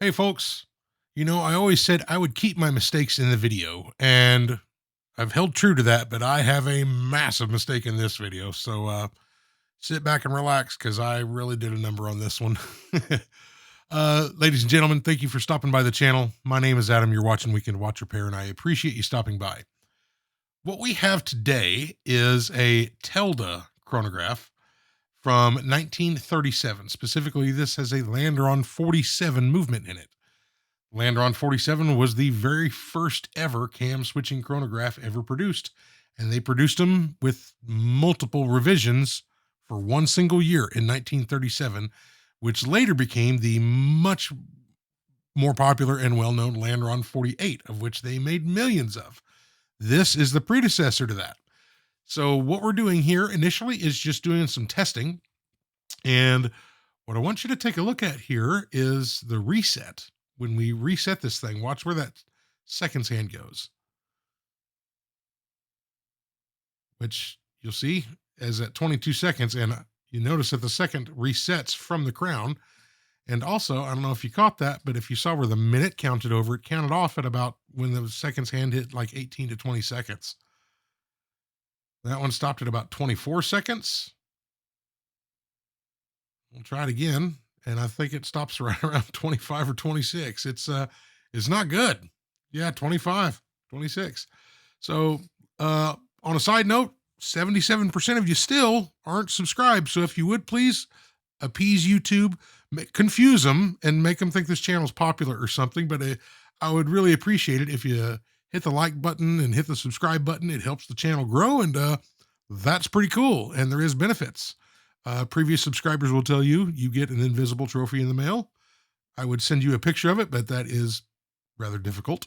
Hey folks, I always said I would keep my mistakes in the video, and I've held true to that, but I have a massive mistake in this video. So sit back and relax because I really did a number on this one. Ladies and gentlemen, thank you for stopping by the channel. My name is Adam. You're watching Weekend Watch Repair, and I appreciate you stopping by. What we have today is a Telda chronograph from 1937. Specifically, this has a Landeron 47 movement in it. Landeron 47 was the very first ever cam switching chronograph ever produced, and they produced them with multiple revisions for one single year in 1937, which later became the much more popular and well-known Landeron 48, of which they made millions of. This is the predecessor to that. So what we're doing here initially is just doing some testing, and what I want you to take a look at here is the reset. When we reset this thing, watch where that seconds hand goes, which you'll see is at 22 seconds. And you notice that the second resets from the crown. And also, I don't know if you caught that, but if you saw where the minute counted over, it counted off at about when the seconds hand hit like 18 to 20 seconds. That one stopped at about 24 seconds. We'll try it again. And I think it stops right around 25 or 26. It's not good. Yeah, 25, 26. So on a side note, 77% of you still aren't subscribed. So if you would please appease YouTube, confuse them, and make them think this channel is popular or something. But I would really appreciate it if you hit the like button and hit the subscribe button. It helps the channel grow, and that's pretty cool. And there is benefits. Previous subscribers will tell you get an invisible trophy in the mail. I would send you a picture of it, but that is rather difficult.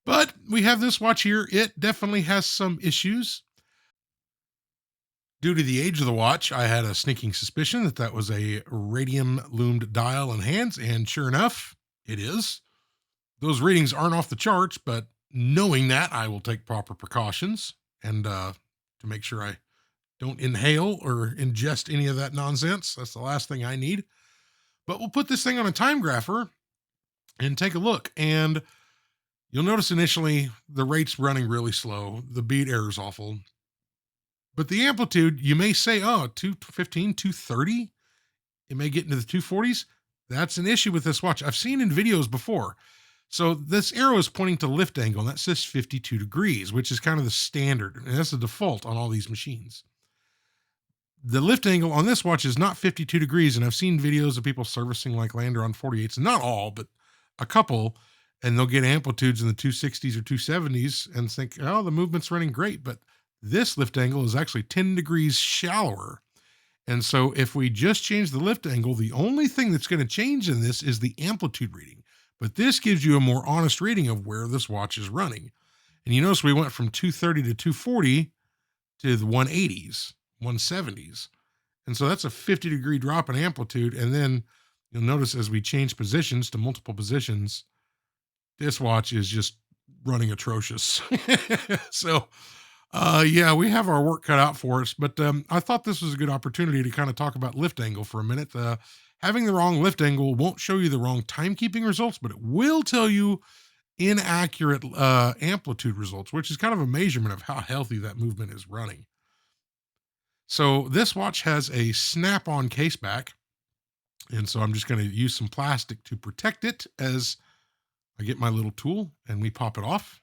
But we have this watch here. It definitely has some issues. Due to the age of the watch, I had a sneaking suspicion that that was a radium loomed dial and hands, and sure enough, it is. Those readings aren't off the charts, but knowing that, I will take proper precautions and to make sure I don't inhale or ingest any of that nonsense. That's the last thing I need. But we'll put this thing on a time grapher and take a look. And you'll notice initially the rate's running really slow. The beat error is awful. But the amplitude, you may say, oh, 215, 230. It may get into the 240s. That's an issue with this watch. I've seen in videos before. So this arrow is pointing to lift angle, and that says 52 degrees, which is kind of the standard. And that's the default on all these machines. The lift angle on this watch is not 52 degrees, and I've seen videos of people servicing like Landeron 48s, not all, but a couple, and they'll get amplitudes in the 260s or 270s and think, oh, the movement's running great, but this lift angle is actually 10 degrees shallower. And so if we just change the lift angle, the only thing that's going to change in this is the amplitude reading, but this gives you a more honest reading of where this watch is running. And you notice we went from 230 to 240 to the 180s. 170s. And so that's a 50-degree drop in amplitude. And then you'll notice as we change positions to multiple positions, this watch is just running atrocious. So, yeah, we have our work cut out for us. But I thought this was a good opportunity to kind of talk about lift angle for a minute. Having the wrong lift angle won't show you the wrong timekeeping results, but it will tell you inaccurate amplitude results, which is kind of a measurement of how healthy that movement is running. So this watch has a snap-on case back, and so I'm just going to use some plastic to protect it as I get my little tool and we pop it off.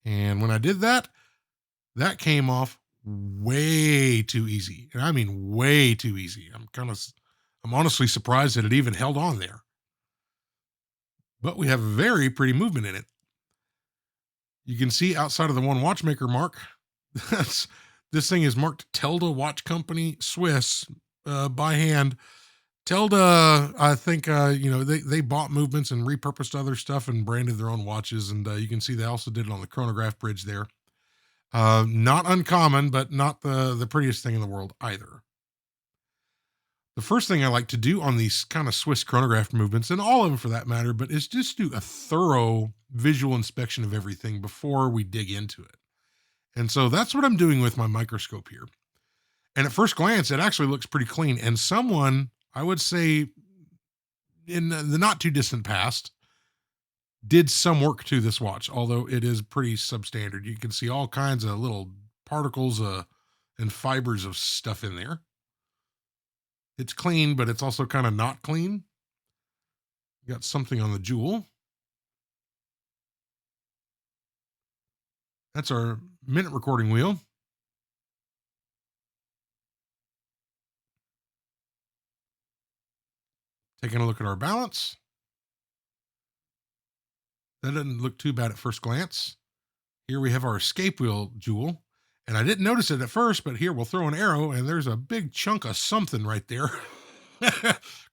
And when I did that, that came off way too easy. And I mean way too easy. I'm honestly surprised that it even held on there. But we have a very pretty movement in it. You can see outside of the one watchmaker mark, this thing is marked Telda Watch Company, Swiss, by hand. Telda, I think, they bought movements and repurposed other stuff and branded their own watches. And you can see they also did it on the chronograph bridge there. Not uncommon, but not the prettiest thing in the world either. The first thing I like to do on these kind of Swiss chronograph movements, and all of them for that matter, but is just do a thorough visual inspection of everything before we dig into it. And so that's what I'm doing with my microscope here. And at first glance, it actually looks pretty clean. And someone, I would say in the not too distant past, did some work to this watch, although it is pretty substandard. You can see all kinds of little particles and fibers of stuff in there. It's clean, but it's also kind of not clean. Got something on the jewel. That's our minute recording wheel. Taking a look at our balance. That doesn't look too bad at first glance. Here we have our escape wheel jewel. And I didn't notice it at first, but here we'll throw an arrow and there's a big chunk of something right there.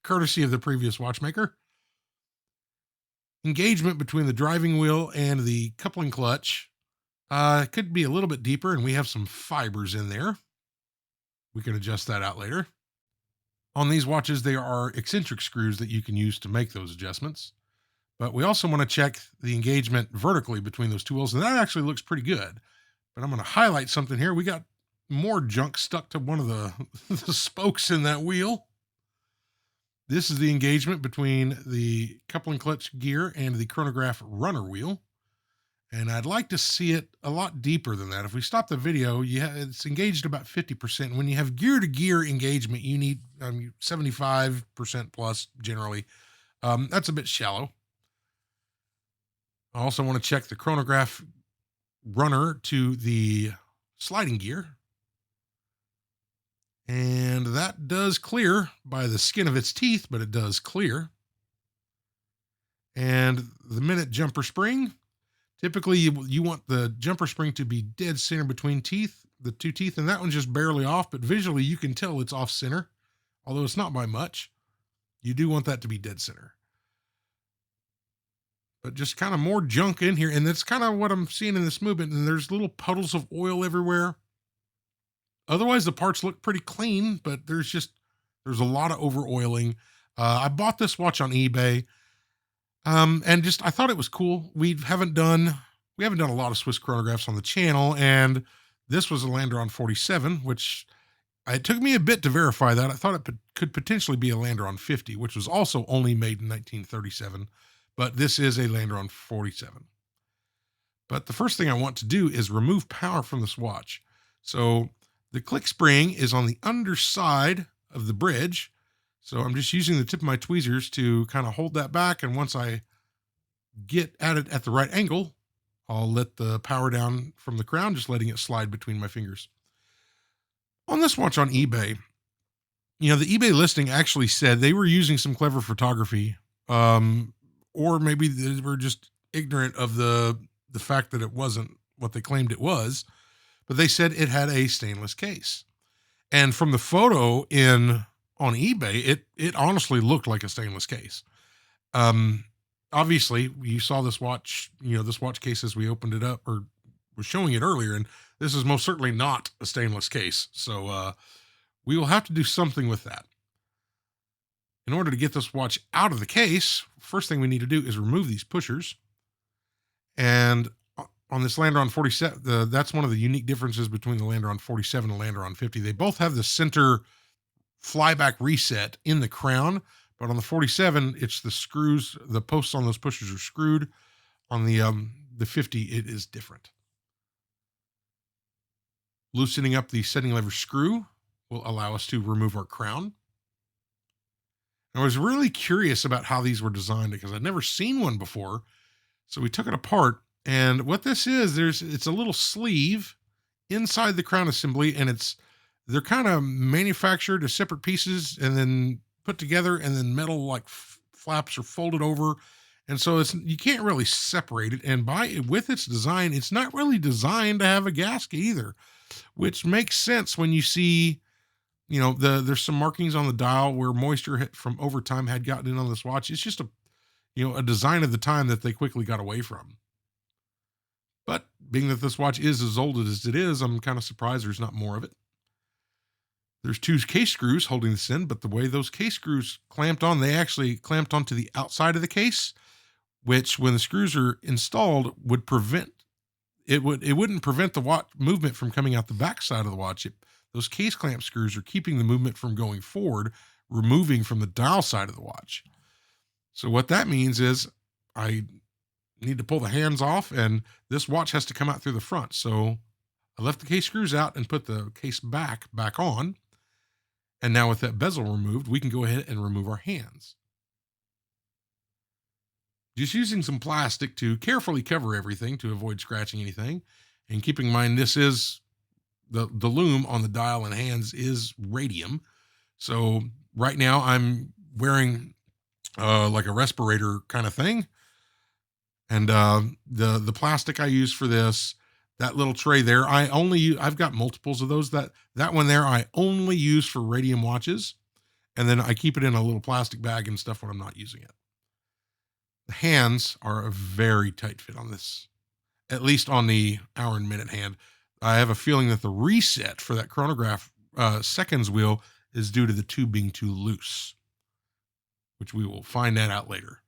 Courtesy of the previous watchmaker. Engagement between the driving wheel and the coupling clutch. It could be a little bit deeper, and we have some fibers in there. We can adjust that out later. On these watches, there are eccentric screws that you can use to make those adjustments. But we also want to check the engagement vertically between those two wheels, and that actually looks pretty good. But I'm going to highlight something here. We got more junk stuck to one of the spokes in that wheel. This is the engagement between the coupling clutch gear and the chronograph runner wheel. And I'd like to see it a lot deeper than that. If we stop the video, it's engaged about 50%. When you have gear-to-gear engagement, you need 75% plus generally. That's a bit shallow. I also want to check the chronograph runner to the sliding gear. And that does clear by the skin of its teeth, but it does clear. And the minute jumper spring, typically you want the jumper spring to be dead center between the two teeth, and that one's just barely off, but visually you can tell it's off center, although it's not by much. You do want that to be dead center. But just kind of more junk in here, and that's kind of what I'm seeing in this movement, and there's little puddles of oil everywhere. Otherwise, the parts look pretty clean, but there's a lot of over oiling. I bought this watch on eBay, and I thought it was cool. We haven't done a lot of Swiss chronographs on the channel, and this was a Landeron 47, which it took me a bit to verify that. I thought it could potentially be a Landeron 50, which was also only made in 1937, but this is a Landeron 47. But the first thing I want to do is remove power from this watch. So the click spring is on the underside of the bridge. So I'm just using the tip of my tweezers to kind of hold that back. And once I get at it at the right angle, I'll let the power down from the crown, just letting it slide between my fingers. On this watch on eBay, the eBay listing actually said they were using some clever photography, or maybe they were just ignorant of the fact that it wasn't what they claimed it was. But they said it had a stainless case. And from the photo on eBay, it honestly looked like a stainless case. Obviously, you saw this watch, this watch case as we opened it up or was showing it earlier, and this is most certainly not a stainless case. So we will have to do something with that. In order to get this watch out of the case, first thing we need to do is remove these pushers. And on this Landeron 47, that's one of the unique differences between the Landeron 47 and Landeron 50. They both have the center flyback reset in the crown, but on the 47, it's the screws, the posts on those pushers are screwed. On the 50, it is different. Loosening up the setting lever screw will allow us to remove our crown. I was really curious about how these were designed because I'd never seen one before. So we took it apart. And what this is, it's a little sleeve inside the crown assembly, and they're kind of manufactured as separate pieces and then put together, and then metal like flaps are folded over. And so you can't really separate it. And with its design, it's not really designed to have a gasket either, which makes sense when you see, there's some markings on the dial where moisture from over time had gotten in on this watch. It's just a design of the time that they quickly got away from. But being that this watch is as old as it is, I'm kind of surprised there's not more of it. There's two case screws holding this in, but the way those case screws clamped on, they actually clamped onto the outside of the case, which when the screws are installed would prevent, it wouldn't prevent the watch movement from coming out the back side of the watch. Those case clamp screws are keeping the movement from going forward removing from the dial side of the watch. So what that means is I need to pull the hands off, and this watch has to come out through the front. So I left the case screws out and put the case back on. And now with that bezel removed, we can go ahead and remove our hands. Just using some plastic to carefully cover everything to avoid scratching anything. And keeping in mind, this is the loom on the dial and hands is radium. So right now I'm wearing like a respirator kind of thing. And the plastic I use for this, that little tray there, I've got multiples of those. That one there I only use for radium watches, and then I keep it in a little plastic bag and stuff when I'm not using it. The hands are a very tight fit on this, at least on the hour and minute hand. I have a feeling that the reset for that chronograph seconds wheel is due to the tube being too loose, which we will find that out later.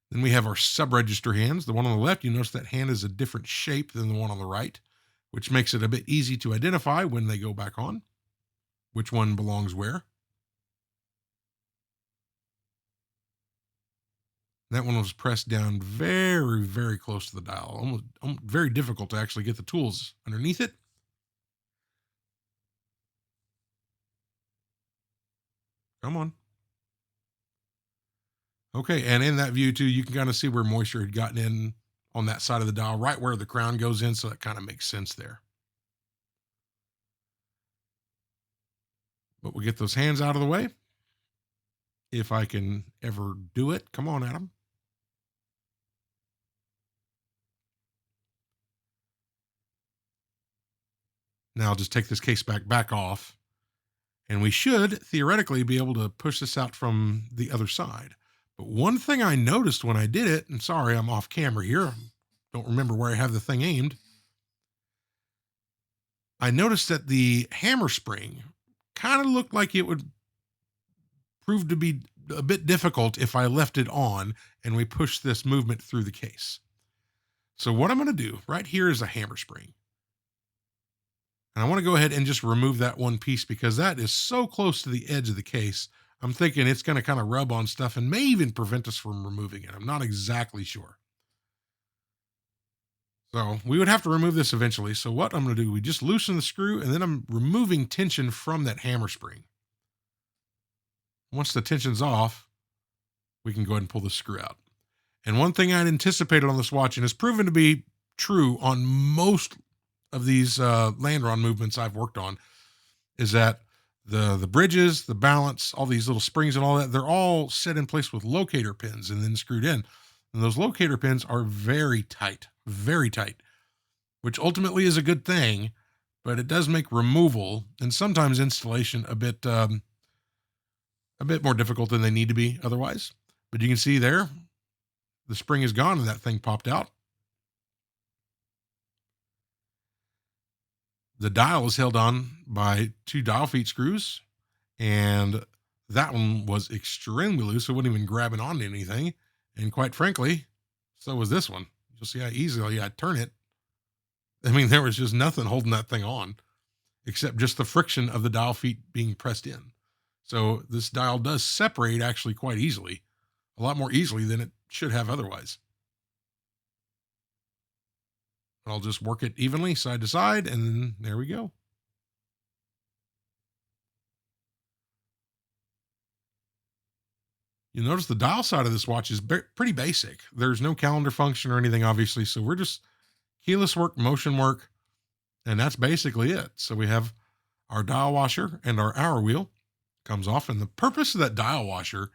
Then we have our sub-register hands. The one on the left, you notice that hand is a different shape than the one on the right, which makes it a bit easy to identify when they go back on, which one belongs where. That one was pressed down very, very close to the dial. Almost very difficult to actually get the tools underneath it. Come on. Okay, and in that view too, you can kind of see where moisture had gotten in on that side of the dial, right where the crown goes in, so that kind of makes sense there. But we'll get those hands out of the way. If I can ever do it. Come on, Adam. Now I'll just take this case back off, and we should theoretically be able to push this out from the other side. But one thing I noticed when I did it, and sorry, I'm off camera here. Don't remember where I have the thing aimed. I noticed that the hammer spring kind of looked like it would prove to be a bit difficult if I left it on and we push this movement through the case. So what I'm going to do right here is a hammer spring. And I want to go ahead and just remove that one piece because that is so close to the edge of the case. I'm thinking it's going to kind of rub on stuff and may even prevent us from removing it. I'm not exactly sure. So we would have to remove this eventually. So what I'm going to do, we just loosen the screw, and then I'm removing tension from that hammer spring. Once the tension's off, we can go ahead and pull the screw out. And one thing I'd anticipated on this watch, and has proven to be true on most of these Landeron movements I've worked on, is that the bridges, the balance, all these little springs and all that, they're all set in place with locator pins and then screwed in. And those locator pins are very tight, which ultimately is a good thing, but it does make removal and sometimes installation a bit more difficult than they need to be otherwise. But you can see there, the spring is gone and that thing popped out. The dial is held on by 2 dial feet screws, and that one was extremely loose. It wasn't even grabbing onto anything. And quite frankly, so was this one. You'll see how easily I turn it. I mean, there was just nothing holding that thing on except just the friction of the dial feet being pressed in. So this dial does separate actually quite easily, a lot more easily than it should have otherwise. I'll just work it evenly side to side, and then there we go. You'll notice the dial side of this watch is pretty basic. There's no calendar function or anything, obviously. So we're just keyless work, motion work, and that's basically it. So we have our dial washer and our hour wheel comes off. And the purpose of that dial washer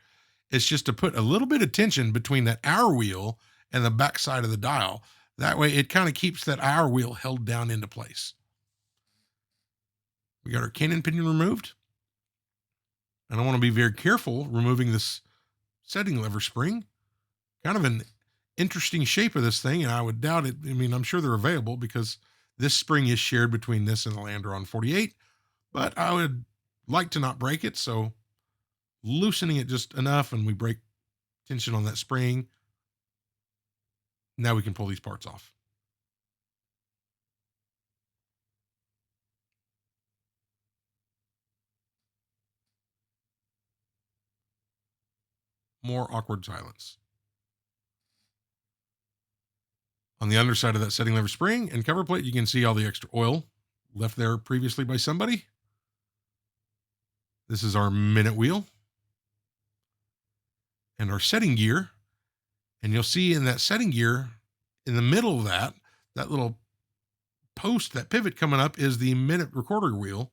is just to put a little bit of tension between that hour wheel and the back side of the dial. That way it kind of keeps that hour wheel held down into place. We got our cannon pinion removed. And I want to be very careful removing this setting lever spring. Kind of an interesting shape of this thing, and I would doubt it. I mean, I'm sure they're available because this spring is shared between this and the Landeron 48, but I would like to not break it. So loosening it just enough and we break tension on that spring. Now we can pull these parts off. More awkward silence. On the underside of that setting lever spring and cover plate, you can see all the extra oil left there previously by somebody. This is our minute wheel and our setting gear. And you'll see in that setting gear, in the middle of that little post, that pivot coming up is the minute recorder wheel.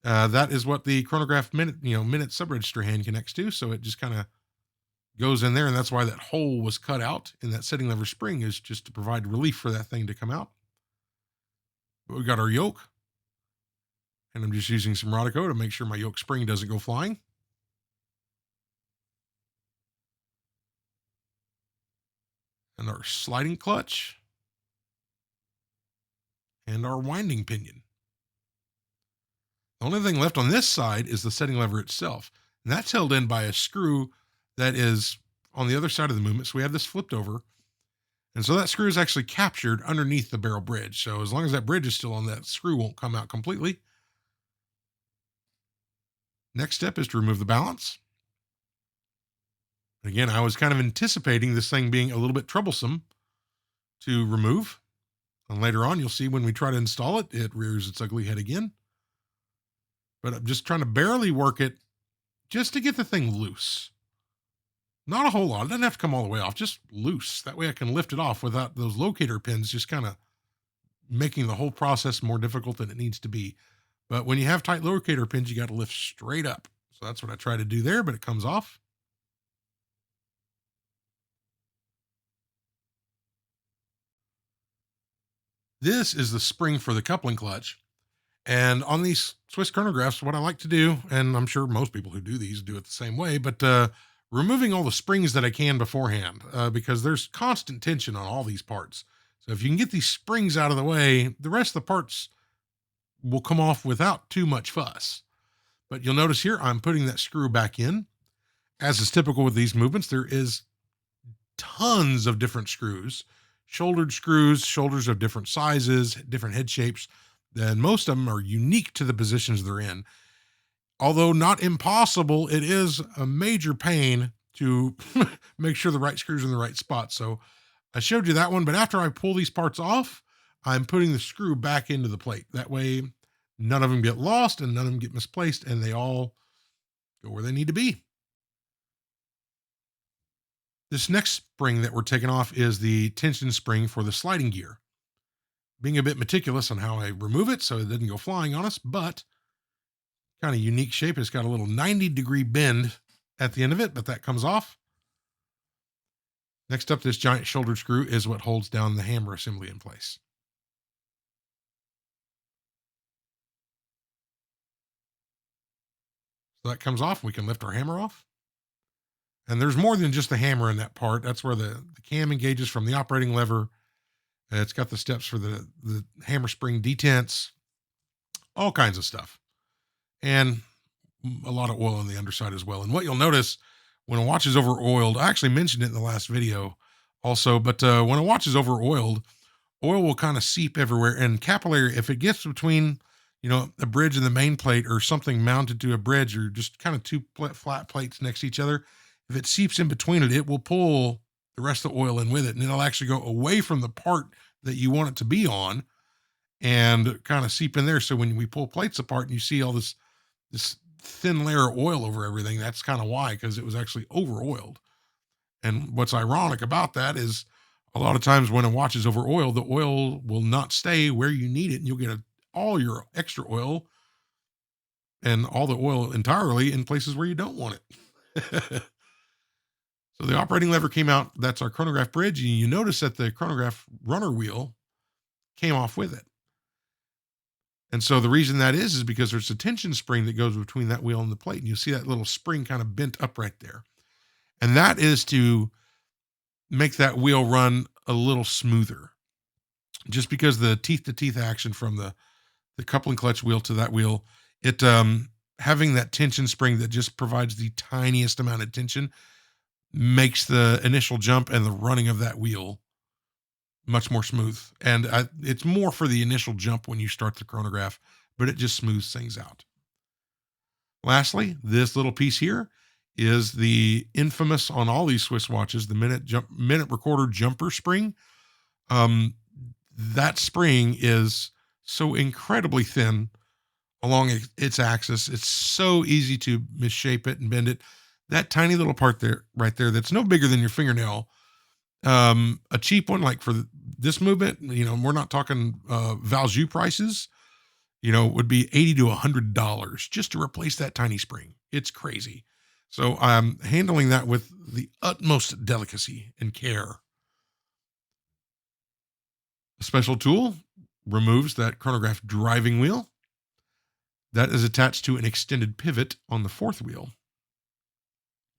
That is what the chronograph minute sub-register hand connects to. So it just kind of goes in there, and that's why that hole was cut out in that setting lever spring, is just to provide relief for that thing to come out. But we got our yoke, and I'm just using some Rodico to make sure my yoke spring doesn't go flying. And our sliding clutch, and our winding pinion. The only thing left on this side is the setting lever itself, and that's held in by a screw that is on the other side of the movement. So we have this flipped over, and so that screw is actually captured underneath the barrel bridge. So as long as that bridge is still on, that screw won't come out completely. Next step is to remove the balance. Again, I was kind of anticipating this thing being a little bit troublesome to remove. And later on, you'll see when we try to install it, it rears its ugly head again. But I'm just trying to barely work it just to get the thing loose. Not a whole lot. It doesn't have to come all the way off, just loose. That way I can lift it off without those locator pins just kind of making the whole process more difficult than it needs to be. But when you have tight locator pins, you got to lift straight up. So that's what I try to do there, but it comes off. This is the spring for the coupling clutch. And on these Swiss chronographs, what I like to do, and I'm sure most people who do these do it the same way, but removing all the springs that I can beforehand, because there's constant tension on all these parts. So if you can get these springs out of the way, the rest of the parts will come off without too much fuss. But you'll notice here, I'm putting that screw back in. As is typical with these movements, there is tons of different screws, shouldered screws, shoulders of different sizes, different head shapes. Then most of them are unique to the positions they're in. Although not impossible, it is a major pain to make sure the right screws are in the right spot. So I showed you that one, but after I pull these parts off, I'm putting the screw back into the plate. That way, none of them get lost and none of them get misplaced, and they all go where they need to be. This next spring that we're taking off is the tension spring for the sliding gear. Being a bit meticulous on how I remove it so it doesn't go flying on us, but kind of unique shape. It's got a little 90-degree bend at the end of it, but that comes off. Next up, this giant shoulder screw is what holds down the hammer assembly in place. So that comes off. We can lift our hammer off. And there's more than just the hammer in that part. That's where the cam engages from the operating lever. It's got the steps for the hammer spring detents, all kinds of stuff. And a lot of oil on the underside as well. And what you'll notice when a watch is over oiled, I actually mentioned it in the last video also, but when a watch is over oiled, oil will kind of seep everywhere. And capillary, if it gets between, a bridge and the main plate, or something mounted to a bridge, or just kind of two flat plates next to each other, if it seeps in between it, it will pull the rest of the oil in with it, and it'll actually go away from the part that you want it to be on and kind of seep in there. So when we pull plates apart and you see all this thin layer of oil over everything, that's kind of why, because it was actually over oiled. And what's ironic about that is a lot of times when a watch is over oiled, the oil will not stay where you need it, and you'll get all your extra oil and all the oil entirely in places where you don't want it. So the operating lever came out. That's our chronograph bridge. And you notice that the chronograph runner wheel came off with it. And so the reason that is because there's a tension spring that goes between that wheel and the plate. And you see that little spring kind of bent up right there. And that is to make that wheel run a little smoother. Just because the teeth-to-teeth action from the coupling clutch wheel to that wheel, it having that tension spring that just provides the tiniest amount of tension makes the initial jump and the running of that wheel much more smooth. And it's more for the initial jump when you start the chronograph, but it just smooths things out. Lastly, this little piece here is the infamous on all these Swiss watches, the minute recorder jumper spring. Um, that spring is so incredibly thin along its axis. It's so easy to misshape it and bend it. That tiny little part there, right there, that's no bigger than your fingernail. A cheap one, like for this movement, we're not talking Valjoux prices. Would be $80 to $100 just to replace that tiny spring. It's crazy. So I'm handling that with the utmost delicacy and care. A special tool removes that chronograph driving wheel that is attached to an extended pivot on the fourth wheel.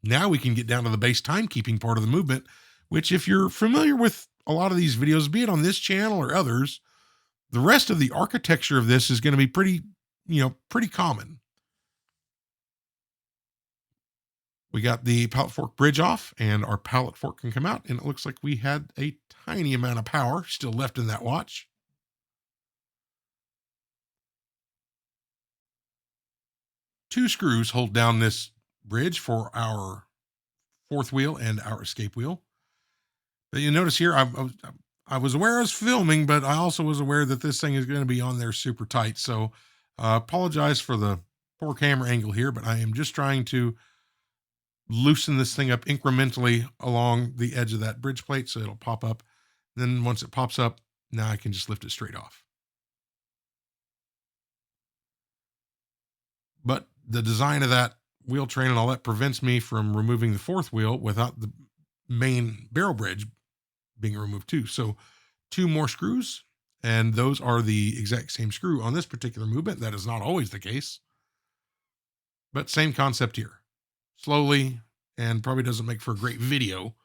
Now we can get down to the base timekeeping part of the movement, which, if you're familiar with a lot of these videos, be it on this channel or others, the rest of the architecture of this is going to be pretty common. We got the pallet fork bridge off, and our pallet fork can come out, and it looks like we had a tiny amount of power still left in that watch. Two screws hold down this bridge for our fourth wheel and our escape wheel. But you notice here, I was aware I was filming, but I also was aware that this thing is going to be on there super tight. So apologize for the poor camera angle here, but I am just trying to loosen this thing up incrementally along the edge of that bridge plate so it'll pop up. Then once it pops up, now I can just lift it straight off. But the design of that wheel train and all that prevents me from removing the fourth wheel without the main barrel bridge being removed too. So 2 more screws, and those are the exact same screw on this particular movement. That is not always the case, but same concept here. Slowly, and probably doesn't make for a great video,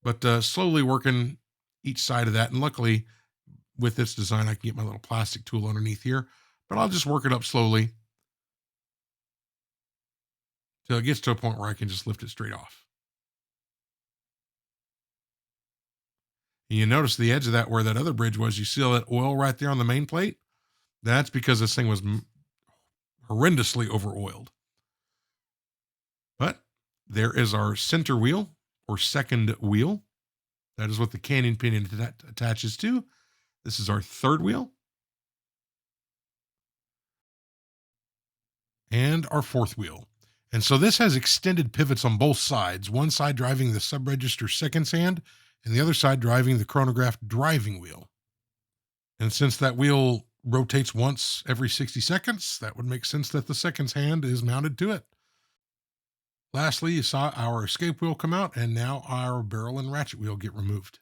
but slowly working each side of that. And luckily with this design, I can get my little plastic tool underneath here, but I'll just work it up slowly till it gets to a point where I can just lift it straight off. And you notice the edge of that where that other bridge was, you see all that oil right there on the main plate? That's because this thing was horrendously over oiled. But there is our center wheel or second wheel. That is what the canyon pinion attaches to. This is our third wheel. And our fourth wheel. And so this has extended pivots on both sides, one side driving the sub-register seconds hand and the other side driving the chronograph driving wheel. And since that wheel rotates once every 60 seconds, that would make sense that the seconds hand is mounted to it. Lastly, you saw our escape wheel come out, and now our barrel and ratchet wheel get removed.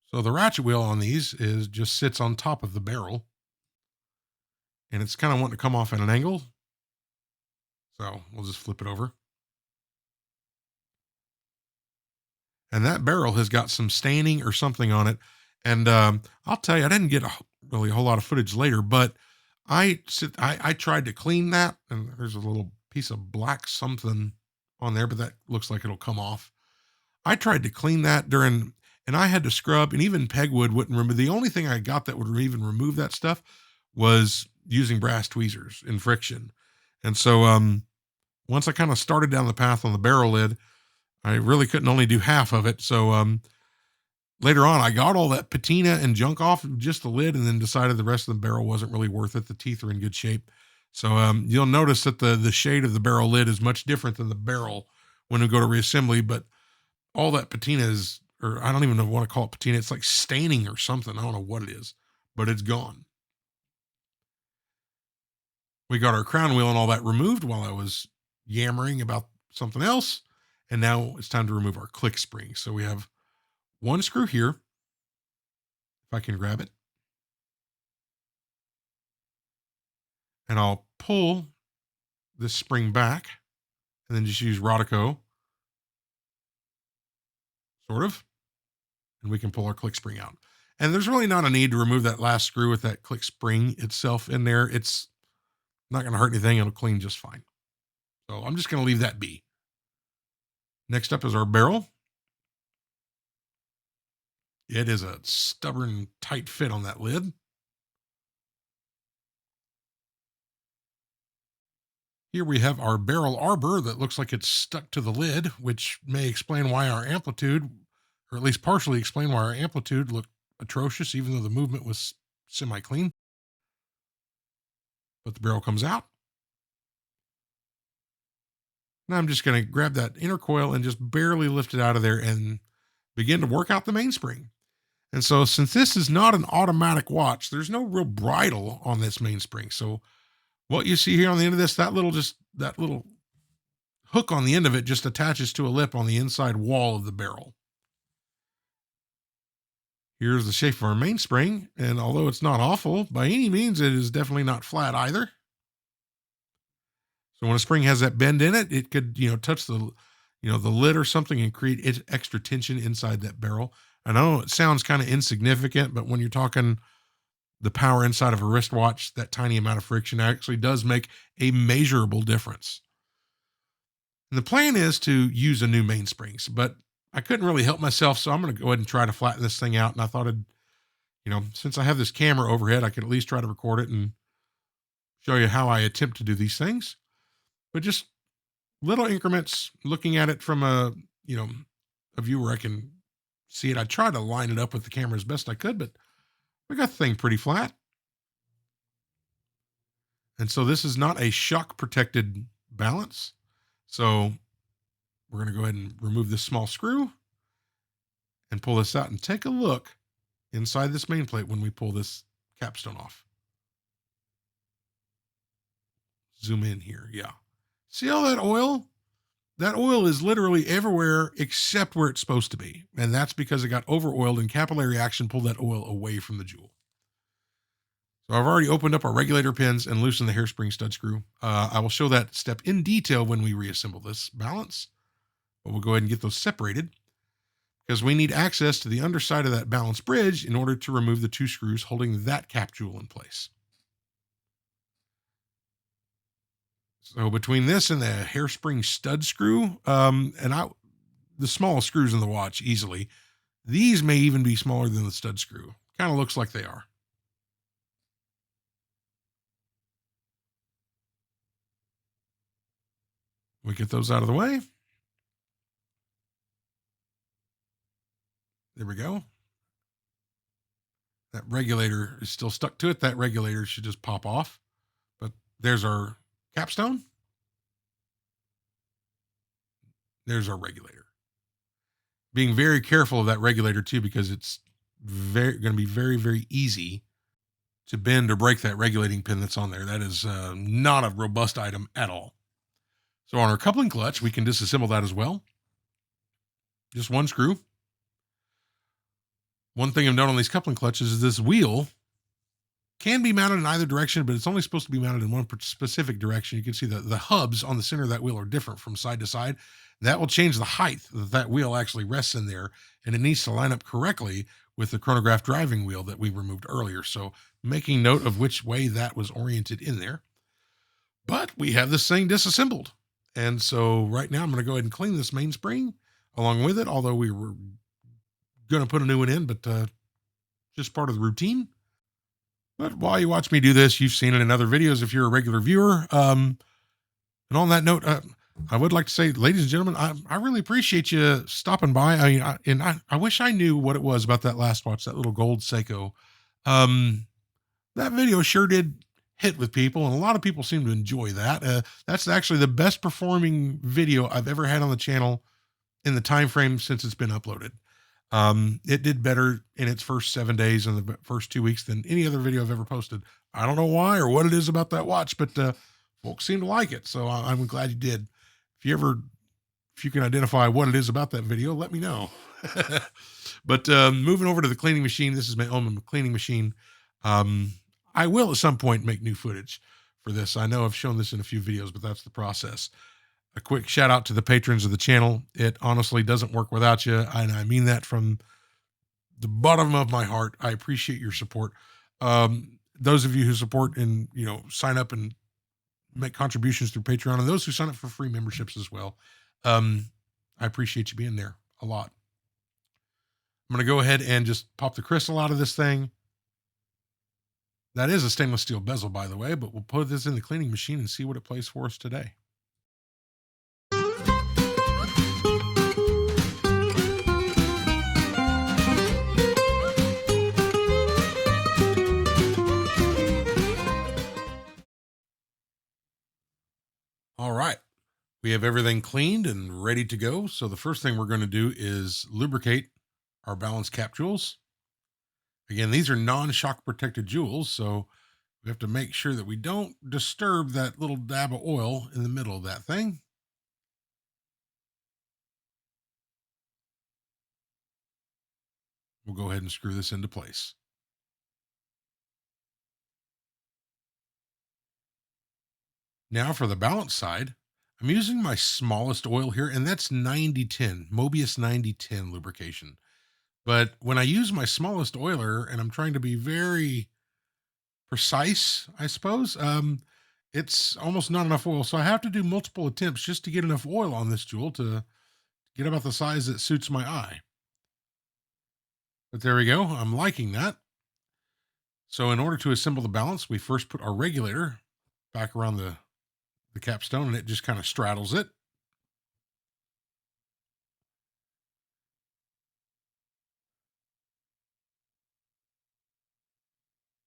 So the ratchet wheel on these just sits on top of the barrel, and it's kind of wanting to come off at an angle. So we'll just flip it over. And that barrel has got some staining or something on it. And I'll tell you, I didn't get really a whole lot of footage later, but I tried to clean that, and there's a little piece of black something on there, but that looks like it'll come off. I tried to clean that and I had to scrub, and even Pegwood wouldn't remove. The only thing I got that would even remove that stuff was using brass tweezers and friction. And so once I kind of started down the path on the barrel lid, I really couldn't only do half of it. So later on, I got all that patina and junk off just the lid, and then decided the rest of the barrel wasn't really worth it. The teeth are in good shape. So you'll notice that the shade of the barrel lid is much different than the barrel when we go to reassembly, but all that patina is, or I don't even know what to call it patina. It's like staining or something. I don't know what it is, but it's gone. We got our crown wheel and all that removed while I was yammering about something else. And now it's time to remove our click spring. So we have one screw here. If I can grab it. And I'll pull this spring back and then just use Rodico, sort of. And we can pull our click spring out. And there's really not a need to remove that last screw with that click spring itself in there. It's not going to hurt anything. It'll clean just fine. So I'm just going to leave that be. Next up is our barrel. It is a stubborn, tight fit on that lid. Here we have our barrel arbor that looks like it's stuck to the lid, which may explain why our amplitude, or at least partially explain why our amplitude looked atrocious, even though the movement was semi-clean. But the barrel comes out. Now I'm just going to grab that inner coil and just barely lift it out of there and begin to work out the mainspring. And so since this is not an automatic watch, there's no real bridle on this mainspring. So what you see here on the end of this, that little hook on the end of it just attaches to a lip on the inside wall of the barrel. Here's the shape of our mainspring, and although it's not awful by any means, it is definitely not flat either. So when a spring has that bend in it, it could, touch the lid or something and create extra tension inside that barrel. I know it sounds kind of insignificant, but when you're talking the power inside of a wristwatch, that tiny amount of friction actually does make a measurable difference. And the plan is to use a new mainsprings, but I couldn't really help myself, so I'm going to go ahead and try to flatten this thing out. And I thought since I have this camera overhead, I could at least try to record it and show you how I attempt to do these things. But just little increments, looking at it from a view where I can see it. I tried to line it up with the camera as best I could, but we got the thing pretty flat. And so this is not a shock protected balance. So we're going to go ahead and remove this small screw and pull this out and take a look inside this main plate when we pull this capstone off. Zoom in here. Yeah. See all that oil? That oil is literally everywhere except where it's supposed to be. And that's because it got over oiled and capillary action pulled that oil away from the jewel. So I've already opened up our regulator pins and loosened the hairspring stud screw. I will show that step in detail when we reassemble this balance, but we'll go ahead and get those separated because we need access to the underside of that balance bridge in order to remove the two screws holding that cap jewel in place. So between this and the hairspring stud screw, the smallest screws in the watch easily, these may even be smaller than the stud screw. Kind of looks like they are. We get those out of the way. There we go. That regulator is still stuck to it. That regulator should just pop off. But there's our capstone. There's our regulator. Being very careful of that regulator too, because it's going to be very, very easy to bend or break that regulating pin that's on there. That is not a robust item at all. So on our coupling clutch, we can disassemble that as well. Just one screw. One thing of note on these coupling clutches is this wheel can be mounted in either direction, but it's only supposed to be mounted in one specific direction. You can see the hubs on the center of that wheel are different from side to side. That will change the height that wheel actually rests in there, and it needs to line up correctly with the chronograph driving wheel that we removed earlier. So making note of which way that was oriented in there. But we have this thing disassembled. And so right now I'm going to go ahead and clean this mainspring along with it, although we were going to put a new one in, but just part of the routine. But while you watch me do this, you've seen it in other videos if you're a regular viewer. And on that note, I would like to say, ladies and gentlemen, I really appreciate you stopping by. I wish I knew what it was about that last watch, that little gold Seiko. That video sure did hit with people, and a lot of people seem to enjoy that. That's actually the best performing video I've ever had on the channel in the time frame since it's been uploaded. It did better in its first 7 days and the first 2 weeks than any other video I've ever posted. I don't know why or what it is about that watch, but folks seem to like it. So I'm glad you did. If you can identify what it is about that video, let me know. But moving over to the cleaning machine, this is my own cleaning machine. I will at some point make new footage for this. I know I've shown this in a few videos, but that's the process. A quick shout out to the patrons of the channel. It honestly doesn't work without you. And I mean that from the bottom of my heart. I appreciate your support. Those of you who support and, sign up and make contributions through Patreon, and those who sign up for free memberships as well. I appreciate you being there a lot. I'm going to go ahead and just pop the crystal out of this thing. That is a stainless steel bezel, by the way, but we'll put this in the cleaning machine and see what it plays for us today. All right. We have everything cleaned and ready to go. So the first thing we're going to do is lubricate our balance cap jewels. Again, these are non-shock protected jewels, so we have to make sure that we don't disturb that little dab of oil in the middle of that thing. We'll go ahead and screw this into place. Now for the balance side, I'm using my smallest oil here, and that's 9010, Mobius 9010 lubrication. But when I use my smallest oiler and I'm trying to be very precise, I suppose, it's almost not enough oil. So I have to do multiple attempts just to get enough oil on this jewel to get about the size that suits my eye. But there we go. I'm liking that. So in order to assemble the balance, we first put our regulator back around the capstone and it just kind of straddles it.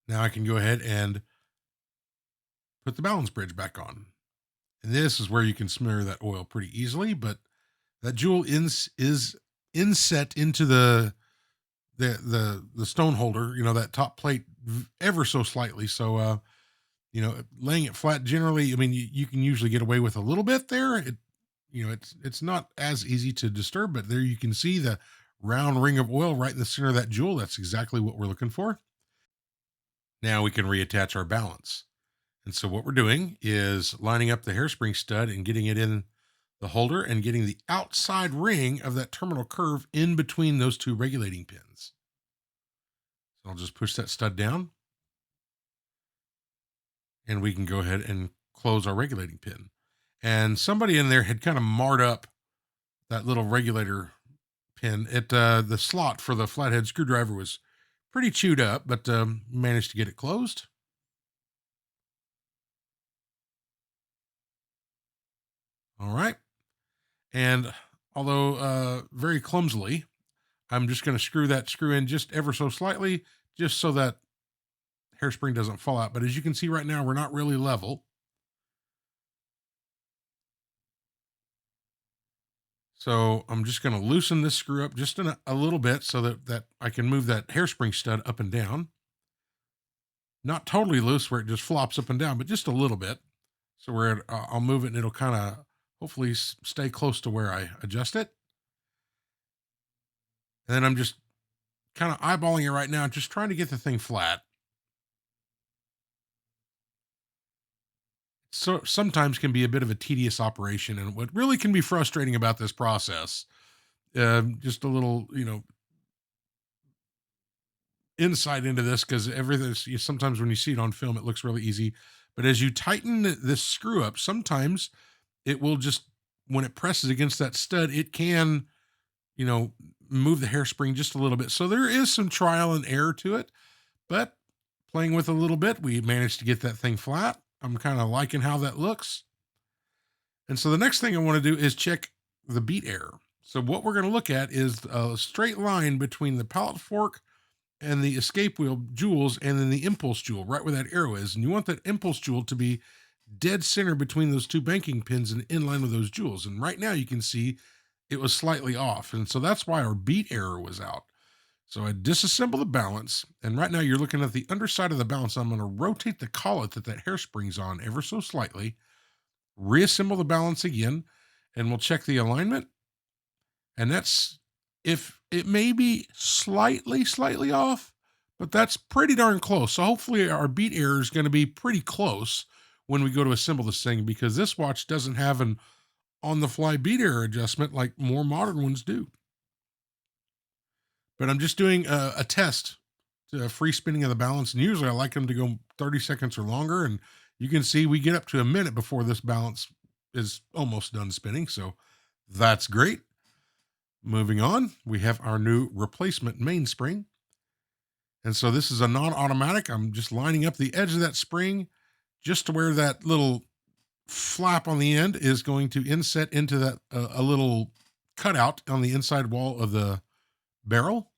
Now I can go ahead and put the balance bridge back on. And this is where you can smear that oil pretty easily, but that jewel is inset into the stone holder, that top plate ever so slightly. So laying it flat generally, I mean you can usually get away with a little bit there. It's not as easy to disturb, but there you can see the round ring of oil right in the center of that jewel. That's exactly what we're looking for. Now we can reattach our balance. And so what we're doing is lining up the hairspring stud and getting it in the holder and getting the outside ring of that terminal curve in between those two regulating pins. So I'll just push that stud down and we can go ahead and close our regulating pin. And somebody in there had kind of marred up that little regulator pin. The slot for the flathead screwdriver was pretty chewed up, but managed to get it closed. All right. And although very clumsily, I'm just going to screw that screw in just ever so slightly, just so that hairspring doesn't fall out. But as you can see right now, we're not really level. So I'm just going to loosen this screw up just a little bit so that I can move that hairspring stud up and down. Not totally loose where it just flops up and down, but just a little bit. So I'll move it and it'll kind of hopefully stay close to where I adjust it. And then I'm just kind of eyeballing it right now, just trying to get the thing flat. So sometimes can be a bit of a tedious operation, and what really can be frustrating about this process, just a little, insight into this because everything. Sometimes when you see it on film, it looks really easy, but as you tighten this screw up, sometimes it will just when it presses against that stud, it can, you know, move the hairspring just a little bit. So there is some trial and error to it, but playing with a little bit, we managed to get that thing flat. I'm kind of liking how that looks. And so the next thing I want to do is check the beat error. So what we're going to look at is a straight line between the pallet fork and the escape wheel jewels and then the impulse jewel right where that arrow is. And you want that impulse jewel to be dead center between those two banking pins and in line with those jewels. And right now you can see it was slightly off. And so that's why our beat error was out. So I disassemble the balance, and right now you're looking at the underside of the balance. I'm going to rotate the collet that hairspring's on ever so slightly, reassemble the balance again, and we'll check the alignment. And that's if it may be slightly off, but that's pretty darn close. So hopefully our beat error is going to be pretty close when we go to assemble this thing, because this watch doesn't have an on the fly beat error adjustment like more modern ones do. But I'm just doing a test to free spinning of the balance. And usually I like them to go 30 seconds or longer. And you can see we get up to a minute before this balance is almost done spinning. So that's great. Moving on, we have our new replacement mainspring. And so this is a non-automatic. I'm just lining up the edge of that spring just to where that little flap on the end is going to inset into that a little cutout on the inside wall of the barrel,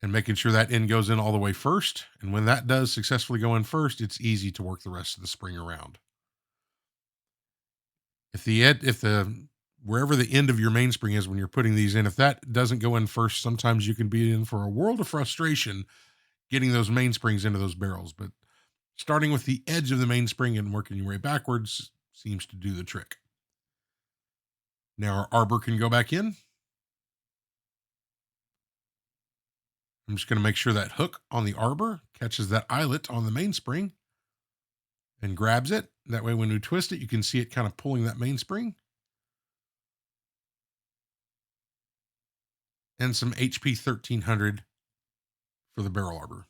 and making sure that end goes in all the way first. And when that does successfully go in first, it's easy to work the rest of the spring around. If the wherever the end of your mainspring is when you're putting these in, if that doesn't go in first, sometimes you can be in for a world of frustration getting those mainsprings into those barrels. But starting with the edge of the mainspring and working your way backwards seems to do the trick. Now our arbor can go back in. I'm just going to make sure that hook on the arbor catches that eyelet on the mainspring and grabs it. That way, when we twist it, you can see it kind of pulling that mainspring. And some HP 1300 for the barrel arbor.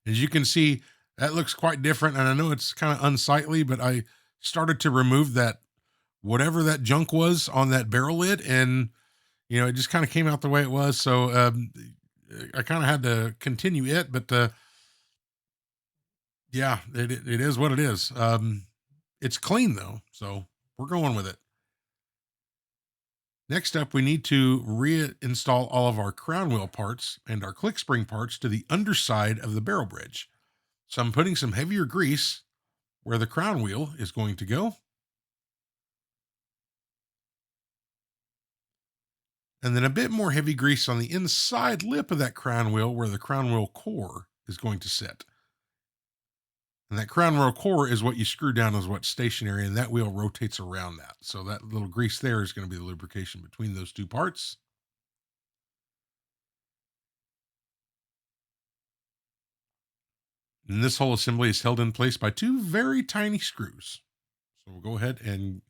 As you can see, that looks quite different. And I know it's kind of unsightly, but I started to remove that, whatever that junk was on that barrel lid. And, it just kind of came out the way it was. So I kind of had to continue it. But yeah, it is what it is. It's clean, though. So we're going with it. Next up, we need to reinstall all of our crown wheel parts and our click spring parts to the underside of the barrel bridge. So I'm putting some heavier grease where the crown wheel is going to go. And then a bit more heavy grease on the inside lip of that crown wheel where the crown wheel core is going to sit. And that crown wheel core is what you screw down as what's stationary, and that wheel rotates around that. So that little grease there is going to be the lubrication between those two parts. And this whole assembly is held in place by two very tiny screws. So we'll go ahead and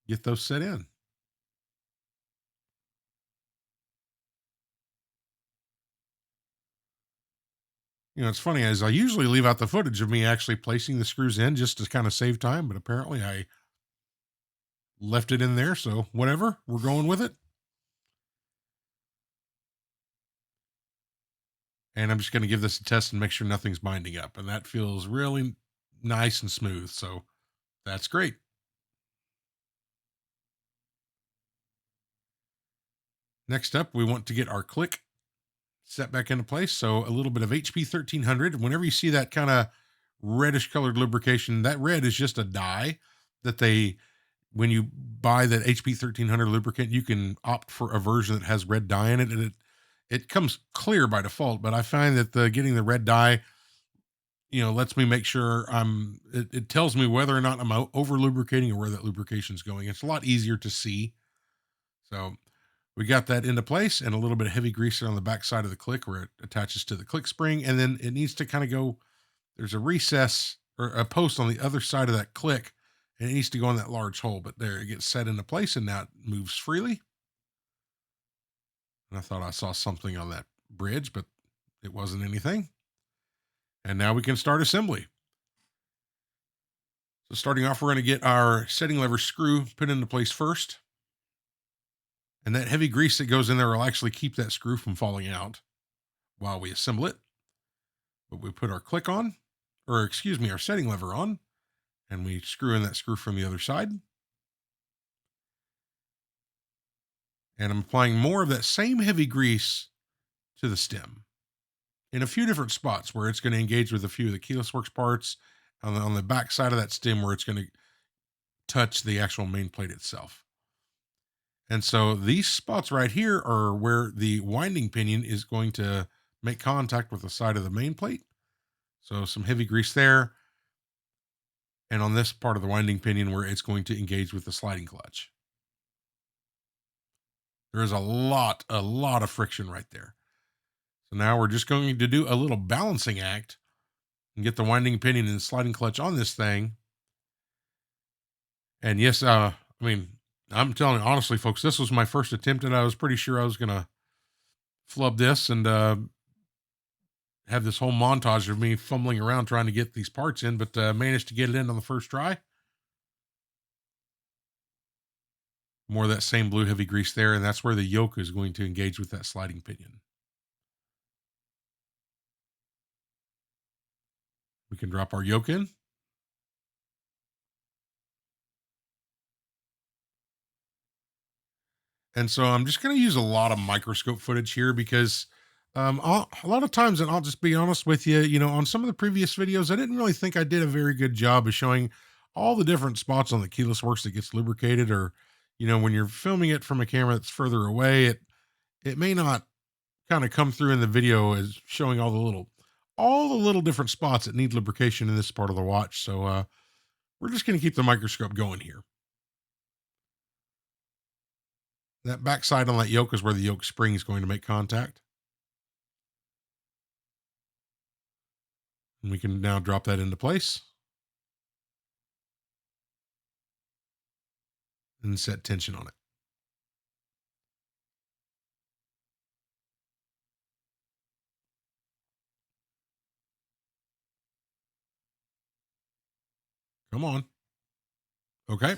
get those set in. It's funny, as I usually leave out the footage of me actually placing the screws in just to kind of save time, but apparently I left it in there. So whatever, we're going with it. And I'm just going to give this a test and make sure nothing's binding up. And that feels really nice and smooth. So that's great. Next up, we want to get our click set back into place. So a little bit of HP 1300. Whenever you see that kind of reddish colored lubrication, that red is just a dye that when you buy that HP 1300 lubricant, you can opt for a version that has red dye in it, and it comes clear by default. But I find that getting the red dye, lets me make sure it tells me whether or not I'm over lubricating or where that lubrication is going. It's a lot easier to see. So we got that into place, and a little bit of heavy grease on the back side of the click where it attaches to the click spring. And then it needs to kind of go, there's a recess or a post on the other side of that click, and it needs to go in that large hole. But there, it gets set into place, and now it moves freely. And I thought I saw something on that bridge, but it wasn't anything. And now we can start assembly. So starting off, we're going to get our setting lever screw put into place first. And that heavy grease that goes in there will actually keep that screw from falling out while we assemble it. But we put our click on, our setting lever on, and we screw in that screw from the other side. And I'm applying more of that same heavy grease to the stem in a few different spots where it's going to engage with a few of the keyless works parts on the back side of that stem where it's going to touch the actual main plate itself. And so these spots right here are where the winding pinion is going to make contact with the side of the main plate. So some heavy grease there. And on this part of the winding pinion where it's going to engage with the sliding clutch. There is a lot of friction right there. So now we're just going to do a little balancing act and get the winding pinion and the sliding clutch on this thing. And yes, I'm telling you, honestly, folks, this was my first attempt, and I was pretty sure I was going to flub this and have this whole montage of me fumbling around trying to get these parts in, but managed to get it in on the first try. More of that same blue heavy grease there, and that's where the yoke is going to engage with that sliding pinion. can drop our yoke in. And so I'm just going to use a lot of microscope footage here because a lot of times, and I'll just be honest with you, on some of the previous videos, I didn't really think I did a very good job of showing all the different spots on the keyless works that gets lubricated, or, when you're filming it from a camera that's further away, it may not kind of come through in the video as showing all the little different spots that need lubrication in this part of the watch. So we're just going to keep the microscope going here. That backside on that yoke is where the yoke spring is going to make contact. And we can now drop that into place and set tension on it. Come on. Okay.